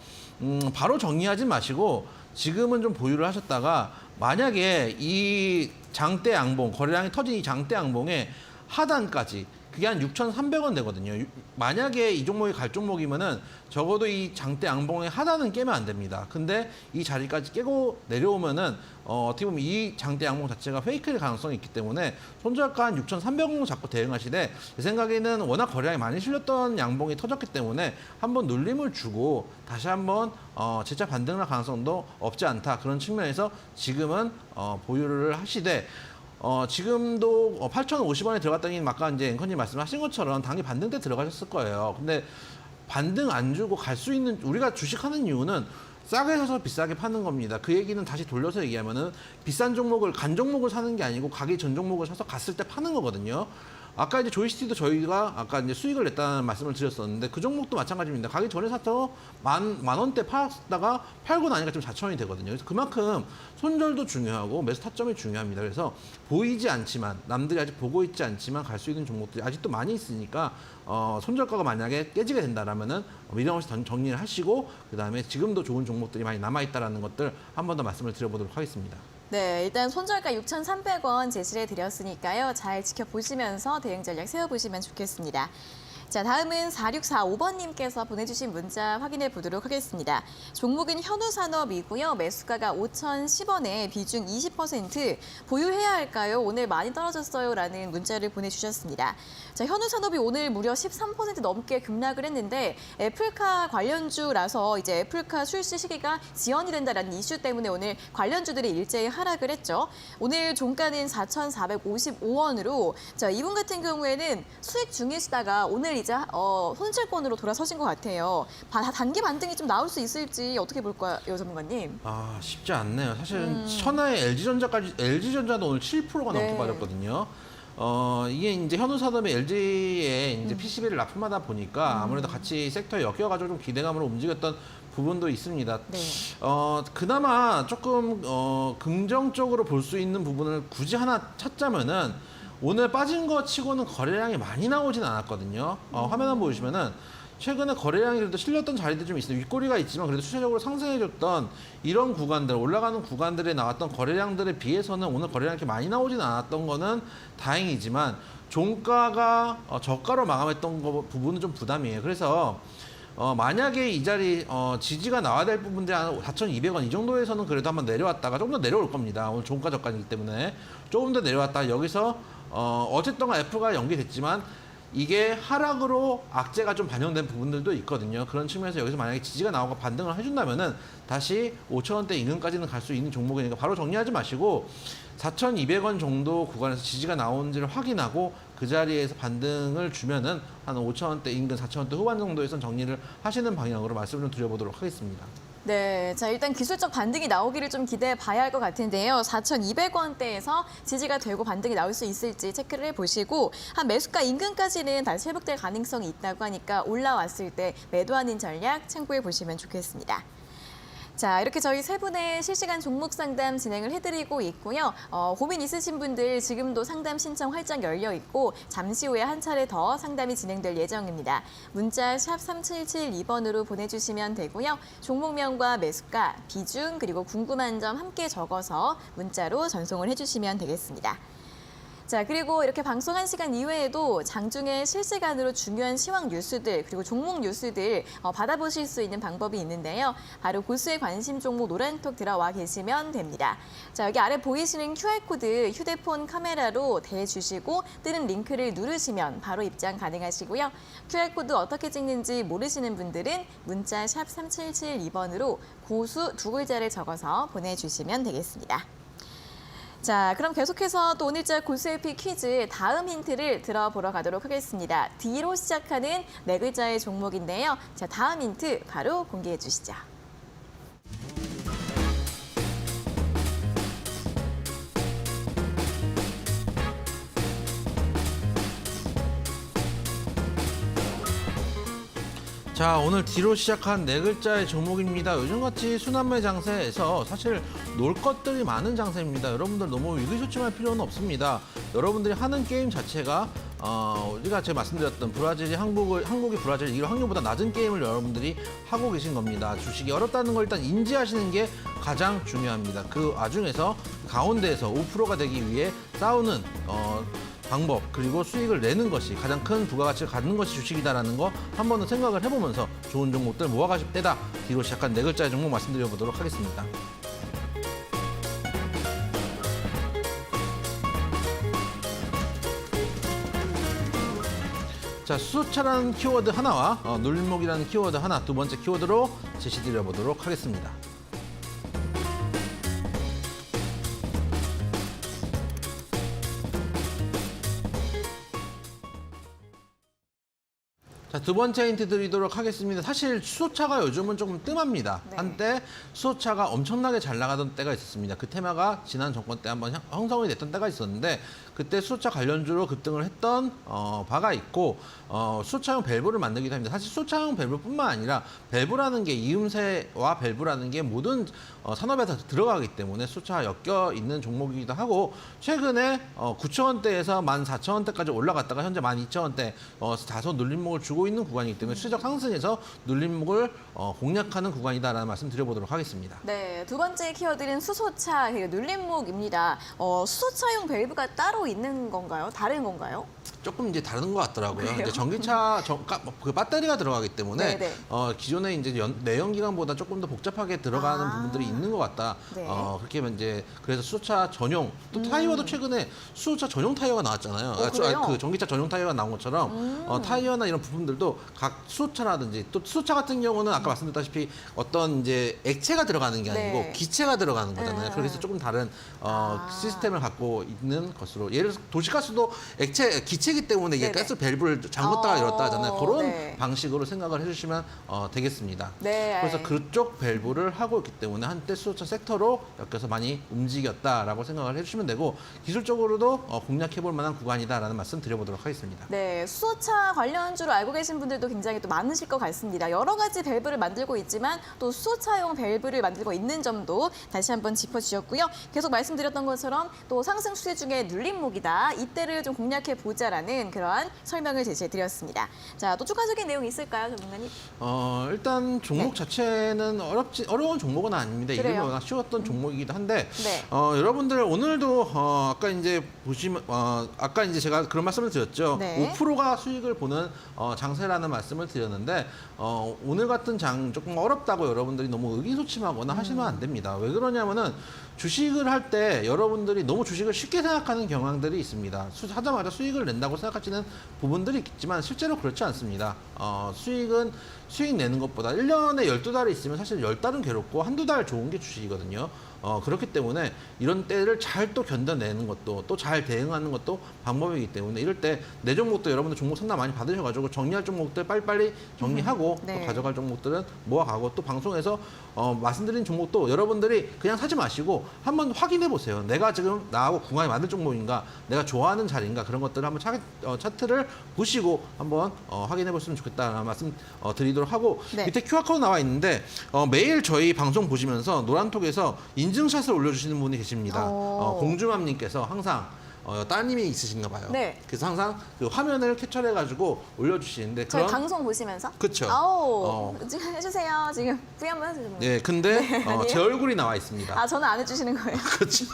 바로 정리하지 마시고 지금은 좀 보유를 하셨다가 만약에 이 장대 양봉, 거래량이 터진 이 장대 양봉의 하단까지 그게 한 6,300원 되거든요. 만약에 이 종목이 갈 종목이면은 적어도 이 장대 양봉의 하단은 깨면 안 됩니다. 근데 이 자리까지 깨고 내려오면은 어떻게 보면 이 장대 양봉 자체가 페이크일 가능성이 있기 때문에 손절가 한 6,300원 잡고 대응하시되 제 생각에는 워낙 거래량이 많이 실렸던 양봉이 터졌기 때문에 한번 눌림을 주고 다시 한번 재차 반등할 가능성도 없지 않다. 그런 측면에서 지금은 보유를 하시되 지금도 8,050원에 들어갔다니 아까 이제 앵커님 말씀하신 것처럼 당연히 반등 때 들어가셨을 거예요. 근데 반등 안 주고 갈 수 있는 우리가 주식하는 이유는 싸게 사서 비싸게 파는 겁니다. 그 얘기는 다시 돌려서 얘기하면은 비싼 종목을 간 종목을 사는 게 아니고 가기 전 종목을 사서 갔을 때 파는 거거든요. 아까 이제 조이시티도 저희가 아까 이제 수익을 냈다는 말씀을 드렸었는데 그 종목도 마찬가지입니다. 가기 전에 사서 만 원대 팔았다가 팔고 나니까 지금 4,000원이 되거든요. 그래서 그만큼 손절도 중요하고 매수 타점이 중요합니다. 그래서 보이지 않지만 남들이 아직 보고 있지 않지만 갈 수 있는 종목들이 아직도 많이 있으니까 손절가가 만약에 깨지게 된다라면은 미련 없이 정리를 하시고 그다음에 지금도 좋은 종목들이 많이 남아 있다라는 것들 한 번 더 말씀을 드려보도록 하겠습니다. 네, 일단 손절가 6,300원 제시해 드렸으니까요. 잘 지켜보시면서 대응 전략 세워보시면 좋겠습니다. 자, 다음은 4645번님께서 보내주신 문자 확인해 보도록 하겠습니다. 종목은 현우산업이고요. 매수가가 5,010원에 비중 20%. 보유해야 할까요? 오늘 많이 떨어졌어요. 라는 문자를 보내주셨습니다. 자, 현우산업이 오늘 무려 13% 넘게 급락을 했는데 애플카 관련주라서 이제 애플카 출시 시기가 지연이 된다라는 이슈 때문에 오늘 관련주들이 일제히 하락을 했죠. 오늘 종가는 4,455원으로 자, 이분 같은 경우에는 수익 중이시다가 오늘 이제 손실권으로 돌아서신 것 같아요. 단기 반등이 좀 나올 수 있을지 어떻게 볼까요, 전문가님? 쉽지 않네요. 사실은 천하의 LG전자도 오늘 7%가 넘게 네. 빠졌거든요. 이게 이제 현우산업이 LG에 이제 PCB를 납품하다 보니까 아무래도 같이 섹터에 엮여가지고 좀 기대감으로 움직였던 부분도 있습니다. 네. 그나마 조금 긍정적으로 볼 수 있는 부분을 굳이 하나 찾자면은 오늘 빠진 거 치고는 거래량이 많이 나오진 않았거든요. 화면 한번 보시면은 최근에 거래량이 그래도 실렸던 자리들이 좀 있어요. 윗꼬리가 있지만 그래도 추세적으로 상승해줬던 이런 구간들, 올라가는 구간들에 나왔던 거래량들에 비해서는 오늘 거래량이 이렇게 많이 나오진 않았던 거는 다행이지만 종가가 저가로 마감했던 부분은 좀 부담이에요. 그래서 만약에 이 자리 지지가 나와야 될 부분들이 한 4,200원 이 정도에서는 그래도 한번 내려왔다가 조금 더 내려올 겁니다. 오늘 종가 저가이기 때문에 조금 더 내려왔다가 여기서 어쨌든 F가 연기됐지만 이게 하락으로 악재가 좀 반영된 부분들도 있거든요. 그런 측면에서 여기서 만약에 지지가 나오고 반등을 해준다면은 다시 5,000원대 인근까지는 갈 수 있는 종목이니까 바로 정리하지 마시고 4,200원 정도 구간에서 지지가 나오는지를 확인하고 그 자리에서 반등을 주면은 한 5,000원대 인근 4,000원대 후반 정도에선 정리를 하시는 방향으로 말씀을 좀 드려보도록 하겠습니다. 네, 자 일단 기술적 반등이 나오기를 좀 기대해 봐야 할 것 같은데요. 4,200원대에서 지지가 되고 반등이 나올 수 있을지 체크를 해보시고 한 매수가 인근까지는 다시 회복될 가능성이 있다고 하니까 올라왔을 때 매도하는 전략 참고해 보시면 좋겠습니다. 자, 이렇게 저희 세 분의 실시간 종목 상담 진행을 해드리고 있고요. 고민 있으신 분들 지금도 상담 신청 활짝 열려 있고 잠시 후에 한 차례 더 상담이 진행될 예정입니다. 문자 샵 3772번으로 보내주시면 되고요. 종목명과 매수가, 비중, 그리고 궁금한 점 함께 적어서 문자로 전송을 해주시면 되겠습니다. 자, 그리고 이렇게 방송 1시간 이외에도 장중에 실시간으로 중요한 시황 뉴스들 그리고 종목 뉴스들 받아보실 수 있는 방법이 있는데요. 바로 고수의 관심 종목 노란톡 들어와 계시면 됩니다. 자, 여기 아래 보이시는 QR코드 휴대폰 카메라로 대주시고 뜨는 링크를 누르시면 바로 입장 가능하시고요. QR코드 어떻게 찍는지 모르시는 분들은 문자 샵 3772번으로 고수 두 글자를 적어서 보내주시면 되겠습니다. 자, 그럼 계속해서 또 오늘자 고수의피 퀴즈 다음 힌트를 들어보러 가도록 하겠습니다. D로 시작하는 네 글자의 종목인데요. 자, 다음 힌트 바로 공개해 주시죠. 자, 오늘 D로 시작한 네 글자의 종목입니다. 요즘같이 순환매 장세에서 사실 놀 것들이 많은 장세입니다. 여러분들 너무 위기소침할 필요는 없습니다. 여러분들이 하는 게임 자체가 우리가 제가 말씀드렸던 한국이 브라질을 이길 확률보다 낮은 게임을 여러분들이 하고 계신 겁니다. 주식이 어렵다는 걸 일단 인지하시는 게 가장 중요합니다. 그 와중에서 가운데에서 5%가 되기 위해 싸우는 방법 그리고 수익을 내는 것이 가장 큰 부가가치를 갖는 것이 주식이다라는 거 한 번은 생각을 해보면서 좋은 종목들 모아가실 때다. D로 시작한 네 글자의 종목 말씀드려보도록 하겠습니다. 자, 수소차라는 키워드 하나와 눌림목이라는 키워드 하나, 두 번째 키워드로 제시드려보도록 하겠습니다. 자, 두 번째 힌트 드리도록 하겠습니다. 사실 수소차가 요즘은 조금 뜸합니다. 네. 한때 수소차가 엄청나게 잘 나가던 때가 있었습니다. 그 테마가 지난 정권 때 한번 형성이 됐던 때가 있었는데 그때 수소차 관련주로 급등을 했던 바가 있고 수소차용 밸브를 만들기도 합니다. 사실 수소차용 밸브뿐만 아니라 밸브라는 게 이음새와 밸브라는 게 모든 산업에서 들어가기 때문에 수소차가 엮여 있는 종목이기도 하고 최근에 9,000원대에서 14,000원대까지 올라갔다가 현재 12,000원대 다소 눌림목을 주고 있는 구간이기 때문에 수적 상승에서 눌림목을 공략하는 구간이다라는 말씀 드려보도록 하겠습니다. 네, 두 번째 키워드는 수소차 그리고 눌림목입니다. 수소차용 밸브가 따로 있는 건가요? 다른 건가요? 조금 이제 다른 것 같더라고요. 그래요? 이제 전기차 그 배터리가 들어가기 때문에 네네. 기존에 이제 내연기관보다 조금 더 복잡하게 들어가는 부분들이 있는 것 같다. 네. 그렇게 이제 그래서 수소차 전용 또 타이어도 최근에 수소차 전용 타이어가 나왔잖아요. 그래요? 그 전기차 전용 타이어가 나온 것처럼 타이어나 이런 부품들 종목들도 각 수소차라든지 또 수소차 같은 경우는 아까 말씀드렸다시피 어떤 이제 액체가 들어가는 게 아니고 네. 기체가 들어가는 거잖아요. 그래서 조금 다른 시스템을 갖고 있는 것으로 예를 들어서 도시가스도 기체이기 때문에 이게 네네. 가스 밸브를 잠궜다가 열었다 하잖아요. 그런 네. 방식으로 생각을 해주시면 되겠습니다. 네. 그래서 그쪽 밸브를 하고 있기 때문에 한때 수소차 섹터로 엮여서 많이 움직였다라고 생각을 해주시면 되고 기술적으로도 공략해볼 만한 구간이다라는 말씀 드려보도록 하겠습니다. 네, 수소차 관련주로 알고 계신 분들도 굉장히 또 많으실 것 같습니다. 여러 가지 밸브를 만들고 있지만 또 수소차용 밸브를 만들고 있는 점도 다시 한번 짚어주셨고요. 계속 말씀드렸던 것처럼 또 상승 추세 중에 눌림목이다. 이때를 좀 공략해 보자라는 그러한 설명을 제시해드렸습니다. 자, 또 추가적인 내용 있을까요, 전문가님? 일단 종목 자체는 어려운 종목은 아닙니다. 이게 그래요? 워낙 쉬웠던 종목이기도 한데 네. 여러분들 오늘도 아까 이제 보시면 아까 이제 제가 그런 말씀을 드렸죠. 네. 5%가 수익을 보는 장세라는 말씀을 드렸는데 오늘 같은 장 조금 어렵다고 여러분들이 너무 의기소침하거나 하시면 안 됩니다. 왜 그러냐면은 주식을 할 때 여러분들이 너무 주식을 쉽게 생각하는 경향들이 있습니다. 하자마자 수익을 낸다고 생각하시는 부분들이 있지만 실제로 그렇지 않습니다. 수익 내는 것보다 1년에 12달이 있으면 사실 10달은 괴롭고 한두 달 좋은 게 주식이거든요. 그렇기 때문에 이런 때를 잘 또 견뎌내는 것도 또 잘 대응하는 것도 방법이기 때문에 이럴 때 내 종목도 여러분들 종목 상담 많이 받으셔가지고 정리할 종목들 빨리빨리 정리하고 네. 또 가져갈 종목들은 모아가고 또 방송에서 말씀드린 종목도 여러분들이 그냥 사지 마시고 한번 확인해 보세요. 내가 지금 나하고 궁합이 맞는 종목인가, 내가 좋아하는 자리인가 그런 것들을 한번 차트를 보시고 한번 확인해 보시면 좋겠다라는 말씀 드리도록 하고 네. 밑에 QR코드 나와 있는데 매일 저희 방송 보시면서 노란톡에서 인증샷을 올려주시는 분이 계십니다. 공주맘님께서 항상 따님이 있으신가 봐요. 네. 그래서 항상 그 화면을 캡처를 해가지고 올려주시는데 저희 그런 방송 보시면서? 그쵸. 아우, 지금 해주세요. 지금 V 한번 해주세요. 네, 근데 아니에요? 제 얼굴이 나와 있습니다. 아, 저는 안 해주시는 거예요. 그렇죠.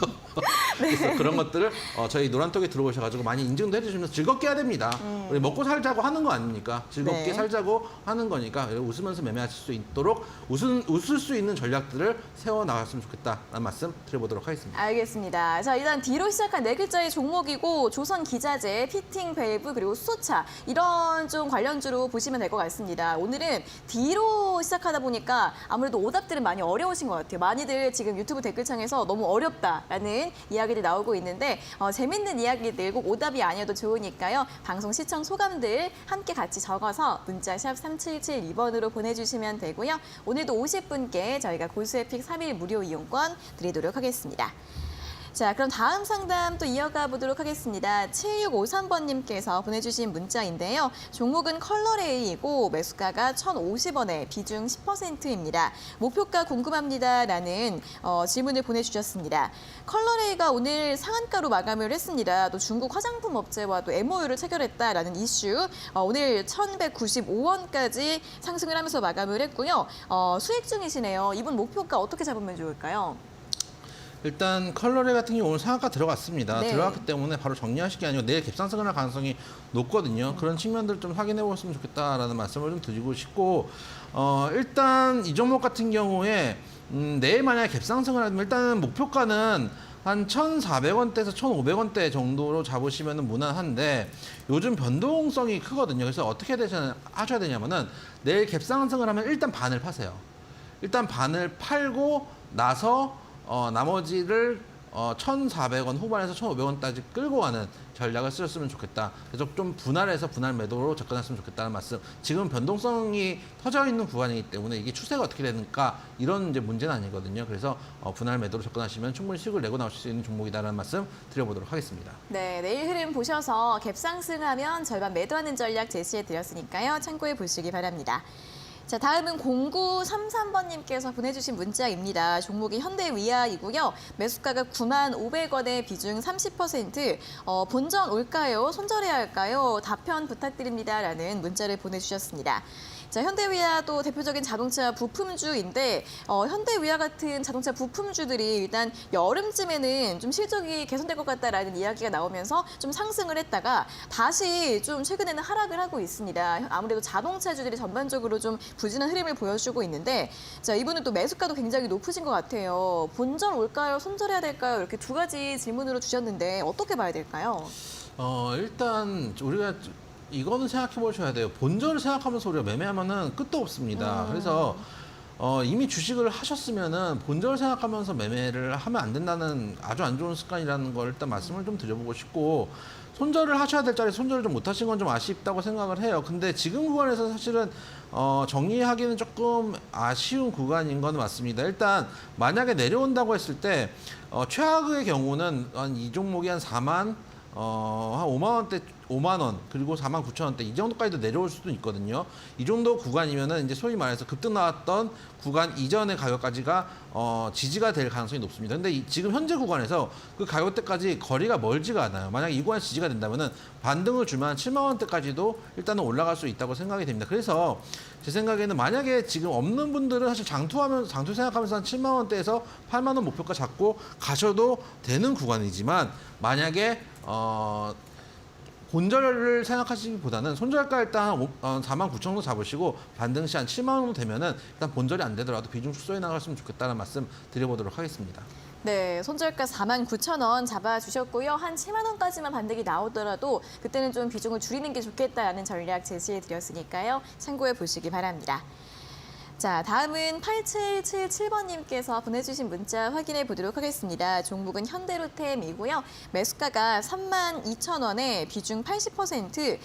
그래서 그런 것들을 저희 노란톡에 들어오셔가지고 많이 인증도 해주시면서 즐겁게 해야 됩니다. 우리 먹고 살자고 하는 거 아닙니까? 즐겁게 네. 살자고 하는 거니까 웃으면서 매매하실 수 있도록 웃을 수 있는 전략들을 세워 나갔으면 좋겠다라는 말씀 드려보도록 하겠습니다. 알겠습니다. 자, 일단 D로 시작한 네 글자의 종목이고 조선 기자재, 피팅 밸브 그리고 수소차 이런 좀 관련주로 보시면 될 것 같습니다. 오늘은 D로 시작하다 보니까 아무래도 오답들은 많이 어려우신 것 같아요. 많이들 지금 유튜브 댓글창에서 너무 어렵다라는 이야기들이 나오고 있는데 재밌는 이야기들 꼭 오답이 아니어도 좋으니까요. 방송 시청 소감들 함께 같이 적어서 문자 샵 3772번으로 보내주시면 되고요. 오늘도 50분께 저희가 고수에픽 3일 무료 이용권 드리도록 하겠습니다. 자, 그럼 다음 상담 또 이어가 보도록 하겠습니다. 7653번님께서 보내주신 문자인데요. 종목은 컬러레이이고 매수가가 1,050원에 비중 10%입니다. 목표가 궁금합니다라는 질문을 보내주셨습니다. 컬러레이가 오늘 상한가로 마감을 했습니다. 또 중국 화장품 업체와 또 MOU를 체결했다라는 이슈. 오늘 1,195원까지 상승을 하면서 마감을 했고요. 수익 중이시네요. 이분 목표가 어떻게 잡으면 좋을까요? 일단 컬러레 같은 경우 오늘 상한가 들어갔습니다. 네. 들어갔기 때문에 바로 정리하실 게 아니고 내일 갭상승을 할 가능성이 높거든요. 그런 측면들을 좀 확인해 보셨으면 좋겠다라는 말씀을 좀 드리고 싶고 일단 이 종목 같은 경우에 내일 만약에 갭상승을 하면 일단은 목표가는 한 1,400원대에서 1,500원대 정도로 잡으시면 무난한데 요즘 변동성이 크거든요. 그래서 어떻게 하셔야 되냐면은 내일 갭상승을 하면 일단 반을 파세요. 일단 반을 팔고 나서 나머지를 1,400원 후반에서 1,500원까지 끌고 가는 전략을 쓰셨으면 좋겠다. 그래서 좀 분할해서 분할 매도로 접근했으면 좋겠다는 말씀. 지금 변동성이 터져 있는 구간이기 때문에 이게 추세가 어떻게 되는가 이런 이제 문제는 아니거든요. 그래서 분할 매도로 접근하시면 충분히 수익을 내고 나오실 수 있는 종목이다라는 말씀 드려보도록 하겠습니다. 네, 내일 흐름 보셔서 갭상승하면 절반 매도하는 전략 제시해 드렸으니까요. 참고해 보시기 바랍니다. 자, 다음은 0933번님께서 보내주신 문자입니다. 종목이 현대위아이고요. 매수가가 95,500원에 비중 30%. 본전 올까요? 손절해야 할까요? 답변 부탁드립니다라는 문자를 보내주셨습니다. 자, 현대위아도 대표적인 자동차 부품주인데 현대위아 같은 자동차 부품주들이 일단 여름쯤에는 좀 실적이 개선될 것 같다라는 이야기가 나오면서 좀 상승을 했다가 다시 좀 최근에는 하락을 하고 있습니다. 아무래도 자동차주들이 전반적으로 좀 부진한 흐름을 보여주고 있는데 자, 이분은 또 매수가도 굉장히 높으신 것 같아요. 본전 올까요? 손절해야 될까요? 이렇게 두 가지 질문으로 주셨는데 어떻게 봐야 될까요? 일단 우리가 이거는 생각해 보셔야 돼요. 본전을 생각하면서 우리가 매매하면은 끝도 없습니다. 그래서 이미 주식을 하셨으면은 본전을 생각하면서 매매를 하면 안 된다는 아주 안 좋은 습관이라는 걸 일단 말씀을 좀 드려보고 싶고, 손절을 하셔야 될 자리에 손절을 좀 못 하신 건 좀 아쉽다고 생각을 해요. 근데 지금 구간에서 사실은 정리하기는 조금 아쉬운 구간인 건 맞습니다. 일단 만약에 내려온다고 했을 때 최악의 경우는 이 종목이 한 4만 한 5만 원대, 5만 원, 그리고 4만 9천 원대 이 정도까지도 내려올 수도 있거든요. 이 정도 구간이면은 이제 소위 말해서 급등 나왔던 구간 이전의 가격까지가 지지가 될 가능성이 높습니다. 근데 지금 현재 구간에서 그 가격대까지 거리가 멀지가 않아요. 만약 이 구간이 지지가 된다면은 반등을 주면 7만 원대까지도 일단은 올라갈 수 있다고 생각이 됩니다. 그래서 제 생각에는 만약에 지금 없는 분들은 사실 장투 생각하면서 한 7만 원대에서 8만 원 목표가 잡고 가셔도 되는 구간이지만, 만약에 본절을 생각하시기보다는 손절가 일단 4만 9천 정도 잡으시고 반등 시 한 7만 원 정도 되면은 일단 본절이 안 되더라도 비중 축소해 나갔으면 좋겠다는 말씀 드려보도록 하겠습니다. 네, 손절가 49,000원 잡아주셨고요. 한 7만 원까지만 반등이 나오더라도 그때는 좀 비중을 줄이는 게 좋겠다라는 전략 제시해드렸으니까요. 참고해 보시기 바랍니다. 자, 다음은 8777번님께서 보내주신 문자 확인해 보도록 하겠습니다. 종목은 현대로템이고요. 매수가가 32,000원에 비중 80%,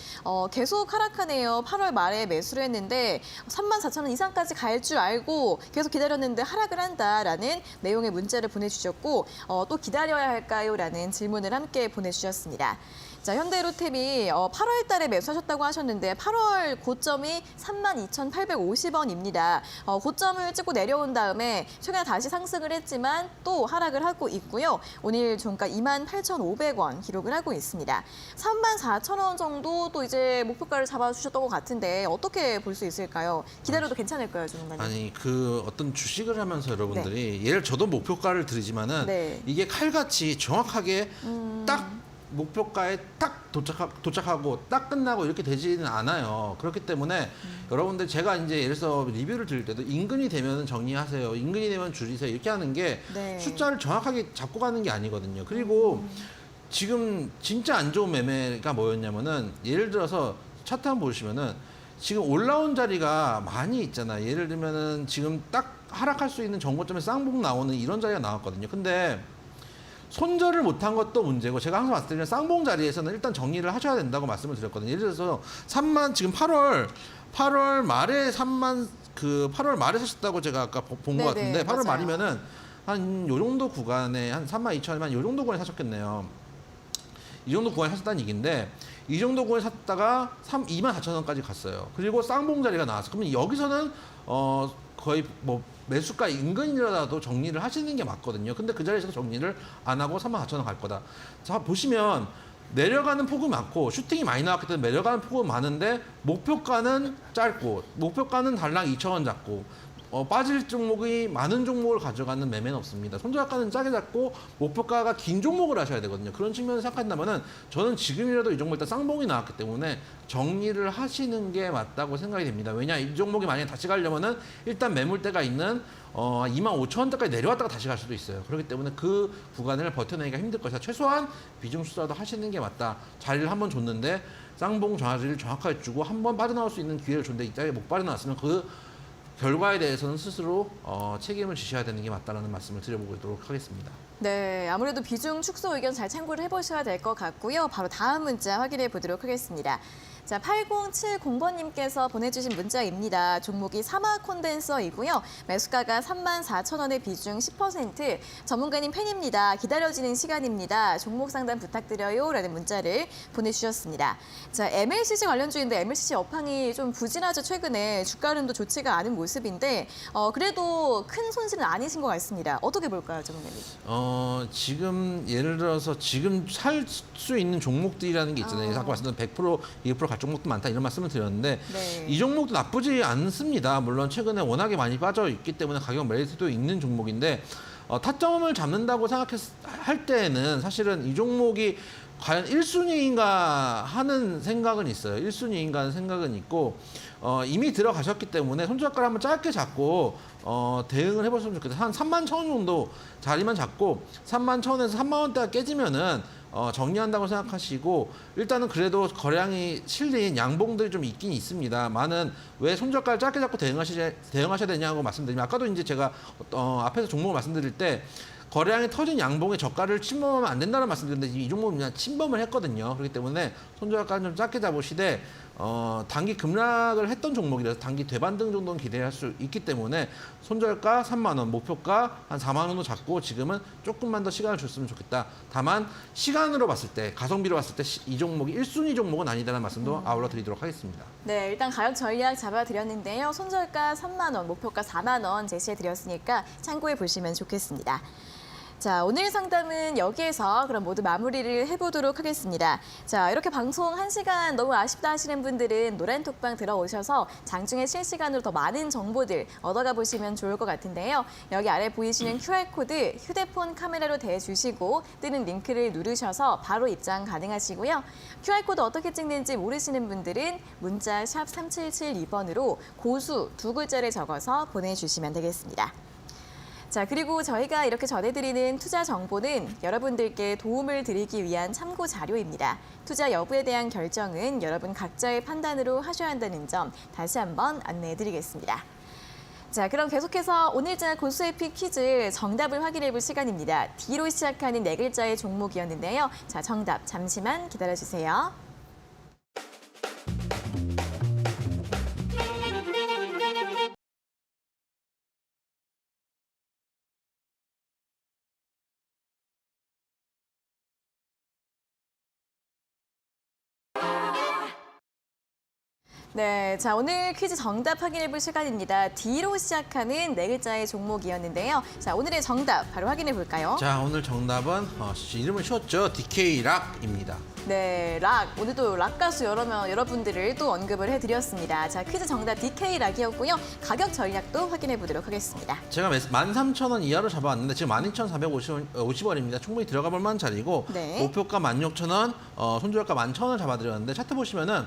계속 하락하네요. 8월 말에 매수를 했는데 34,000원 이상까지 갈 줄 알고 계속 기다렸는데 하락을 한다라는 내용의 문자를 보내주셨고, 또 기다려야 할까요? 라는 질문을 함께 보내주셨습니다. 자, 현대로템이 8월 달에 매수하셨다고 하셨는데 8월 고점이 32,850원입니다. 고점을 찍고 내려온 다음에 최근에 다시 상승을 했지만 또 하락을 하고 있고요. 오늘 종가 28,500원 기록을 하고 있습니다. 34,000원 정도 또 이제 목표가를 잡아주셨던 것 같은데 어떻게 볼 수 있을까요? 기다려도 괜찮을까요, 주문관님? 아니, 그 어떤 주식을 하면서 여러분들이 예를 저도 목표가를 드리지만은 네. 이게 칼같이 정확하게 딱 목표가에 딱 도착하고 딱 끝나고 이렇게 되지는 않아요. 그렇기 때문에 여러분들 제가 이제 예를 들어서 리뷰를 드릴 때도 인근이 되면 정리하세요, 인근이 되면 줄이세요 이렇게 하는 게 네. 숫자를 정확하게 잡고 가는 게 아니거든요. 그리고 지금 진짜 안 좋은 매매가 뭐였냐면은, 예를 들어서 차트 한번 보시면은 지금 올라온 자리가 많이 있잖아. 예를 들면은 지금 딱 하락할 수 있는 정고점에 쌍봉 나오는 이런 자리가 나왔거든요. 근데 손절을 못한 것도 문제고, 제가 항상 말씀드리는 쌍봉 자리에서는 일단 정리를 하셔야 된다고 말씀을 드렸거든요. 예를 들어서 3만, 지금 8월 말에 3만, 8월 말에 사셨다고 제가 아까 본 것 같은데, 8월 맞아요. 말이면은 한 요 정도 구간에 한 3만 2천원만 요 정도 구간에 사셨겠네요. 이 정도 구간에 사셨다는 얘기인데, 이 정도 구간에 샀다가 24,000원까지 갔어요. 그리고 쌍봉 자리가 나왔어. 그러면 여기서는 거의 뭐 매수가 인근이라도 정리를 하시는 게 맞거든요. 근데 그 자리에서 정리를 안 하고 34,000원 갈 거다. 자, 보시면 내려가는 폭이 많고 슈팅이 많이 나왔기 때문에 내려가는 폭은 많은데 목표가는 짧고, 목표가는 달랑 2,000원 잡고, 빠질 종목이 많은 종목을 가져가는 매매는 없습니다. 손절가는 짜게 잡고 목표가가 긴 종목을 하셔야 되거든요. 그런 측면에서 생각한다면은 저는 지금이라도 이 종목 일단 쌍봉이 나왔기 때문에 정리를 하시는 게 맞다고 생각이 됩니다. 왜냐, 이 종목이 만약에 다시 가려면은 일단 매물대가 있는 25,000원대까지 내려왔다가 다시 갈 수도 있어요. 그렇기 때문에 그 구간을 버텨내기가 힘들 것이다. 최소한 비중 수사도 하시는 게 맞다. 자리를 한번 줬는데 쌍봉 자리를 정확하게 주고 한번 빠져나올 수 있는 기회를 줬는데 이 자리에 못 빠져나왔으면 그 결과에 대해서는 스스로 책임을 지셔야 되는 게 맞다라는 말씀을 드려보도록 하겠습니다. 네, 아무래도 비중 축소 의견 잘 참고를 해보셔야 될 것 같고요. 바로 다음 문자 확인해 보도록 하겠습니다. 자, 8070번님께서 보내주신 문자입니다. 종목이 사마 콘덴서이고요. 매수가가 34,000원의 비중 10%. 전문가님 팬입니다. 기다려지는 시간입니다. 종목 상담 부탁드려요. 라는 문자를 보내주셨습니다. 자, MLCC 관련주인데 MLCC 업황이 좀 부진하죠. 최근에 주가 흐름도 좋지가 않은 모습인데 그래도 큰 손실은 아니신 것 같습니다. 어떻게 볼까요, 전문가님? 지금 예를 들어서 지금 살 수 있는 종목들이라는 게 있잖아요. 아까 말씀드린 100%, 200% 갈 종목도 많다 이런 말씀을 드렸는데 네. 이 종목도 나쁘지 않습니다. 물론 최근에 워낙에 많이 빠져 있기 때문에 가격 메리트도 있는 종목인데 타점을 잡는다고 생각할 때에는 사실은 이 종목이 과연 1순위인가 하는 생각은 있어요. 1순위인가 하는 생각은 있고 이미 들어가셨기 때문에 손절가를 한번 짧게 잡고 대응을 해보시면 좋겠어요. 한 3만 1천 원 정도 자리만 잡고 3만 1천 원에서 3만 원대가 깨지면은 정리한다고 생각하시고 일단은 그래도 거량이 실린 양봉들이 좀 있긴 있습니다. 많은 왜 손절가를 짧게 잡고 대응하셔야 되냐고 말씀드리면 아까도 이제 제가 앞에서 종목을 말씀드릴 때 거래량이 터진 양봉의 저가를 침범하면 안 된다는 말씀드렸는데 이 종목은 그냥 침범을 했거든요. 그렇기 때문에 손절가는 좀 짧게 잡으시되 단기 급락을 했던 종목이라서 단기 되반등 정도는 기대할 수 있기 때문에 손절가 3만 원, 목표가 한 4만 원으로 잡고 지금은 조금만 더 시간을 줬으면 좋겠다. 다만 시간으로 봤을 때, 가성비로 봤을 때 이 종목이 1순위 종목은 아니다라는 말씀도 아울러 드리도록 하겠습니다. 네, 일단 가격 전략 잡아드렸는데요. 손절가 3만 원, 목표가 4만 원 제시해드렸으니까 참고해 보시면 좋겠습니다. 자, 오늘 상담은 여기에서 그럼 모두 마무리를 해보도록 하겠습니다. 자, 이렇게 방송 1시간 너무 아쉽다 하시는 분들은 노란톡방 들어오셔서 장중에 실시간으로 더 많은 정보들 얻어가 보시면 좋을 것 같은데요. 여기 아래 보이시는 QR코드 휴대폰 카메라로 대주시고 뜨는 링크를 누르셔서 바로 입장 가능하시고요. QR코드 어떻게 찍는지 모르시는 분들은 문자 샵 3772번으로 고수 2글자를 적어서 보내주시면 되겠습니다. 자, 그리고 저희가 이렇게 전해드리는 투자 정보는 여러분들께 도움을 드리기 위한 참고 자료입니다. 투자 여부에 대한 결정은 여러분 각자의 판단으로 하셔야 한다는 점 다시 한번 안내해드리겠습니다. 자, 그럼 계속해서 오늘자 고수의 픽 퀴즈 정답을 확인해 볼 시간입니다. D로 시작하는 4글자의 종목이었는데요. 자, 정답 잠시만 기다려주세요. 네, 자, 오늘 퀴즈 정답 확인해 볼 시간입니다. D로 시작하는 4글자의 종목이었는데요. 자, 오늘의 정답 바로 확인해 볼까요? 자, 오늘 정답은 이름은 쉬웠죠. DK락입니다. 네, 락. 오늘도 락 가수 여러분들을 또 언급을 해드렸습니다. 자, 퀴즈 정답 DK락이었고요. 가격 전략도 확인해 보도록 하겠습니다. 제가 13,000원 이하로 잡아왔는데 지금 12,450원입니다. 충분히 들어가 볼 만한 자리고 네. 목표가 16,000원, 손절가 11,000원 잡아드렸는데 차트 보시면은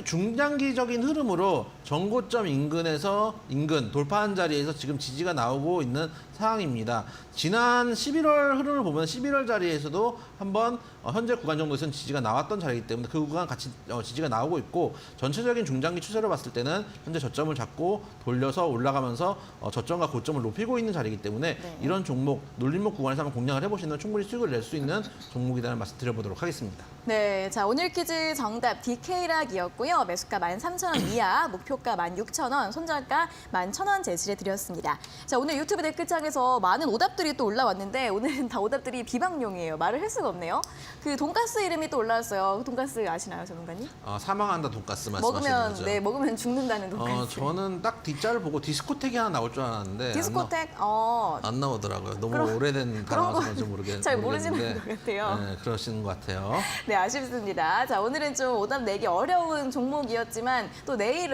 중장기적인 흐름으로 전고점 인근 돌파한 자리에서 지금 지지가 나오고 있는 상황입니다. 지난 11월 흐름을 보면 11월 자리에서도 한번 현재 구간 정도에서는 지지가 나왔던 자리이기 때문에 그 구간 같이 지지가 나오고 있고 전체적인 중장기 추세로 봤을 때는 현재 저점을 잡고 돌려서 올라가면서 저점과 고점을 높이고 있는 자리이기 때문에 네. 이런 종목 눌림목 구간에서 한번 공략을 해보시면 충분히 수익을 낼 수 있는 종목이라는 말씀 드려보도록 하겠습니다. 네, 자, 오늘 퀴즈 정답 DK락이었고요. 매수가 13,000원 이하, 목표가 16,000원, 손절가 11,000원 제시해 드렸습니다. 자, 오늘 유튜브 댓글창에서 많은 오답들이 또 올라왔는데 오늘은 다 오답들이 비방용이에요. 말을 할 수가 없네요. 그 돈가스 이름이 또 올라왔어요. 그 돈가스 아시나요, 전문가님? 사망한다 돈가스 말씀하시는 거죠? 네, 먹으면 죽는다는 돈가스. 저는 딱 뒷자를 보고 디스코텍이 하나 나올 줄 알았는데 디스코텍, 안 나오더라고요. 너무 오래된 단어라서 그런지 모르겠는데 잘 모르시는 것 같아요. 네, 그러시는 것 같아요. 네, 아쉽습니다. 자, 오늘은 좀 오답 내기 어려운 종목이었지만 또 내일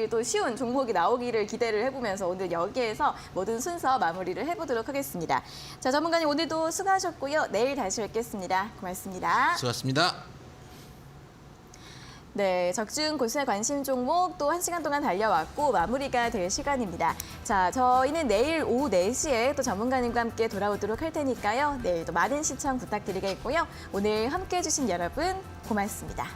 또 쉬운 종목이 나오기를 기대를 해보면서 오늘 여기에서 모든 순서 마무리를 해보도록 하겠습니다. 자, 전문가님 오늘도 수고하셨고요. 내일 다시 뵙겠습니다. 고맙습니다. 수고하셨습니다. 네, 적중 고수의 관심 종목 또 1시간 동안 달려왔고 마무리가 될 시간입니다. 자, 저희는 내일 오후 4시에 또 전문가님과 함께 돌아오도록 할 테니까요. 내일도 많은 시청 부탁드리겠고요. 오늘 함께해 주신 여러분 고맙습니다.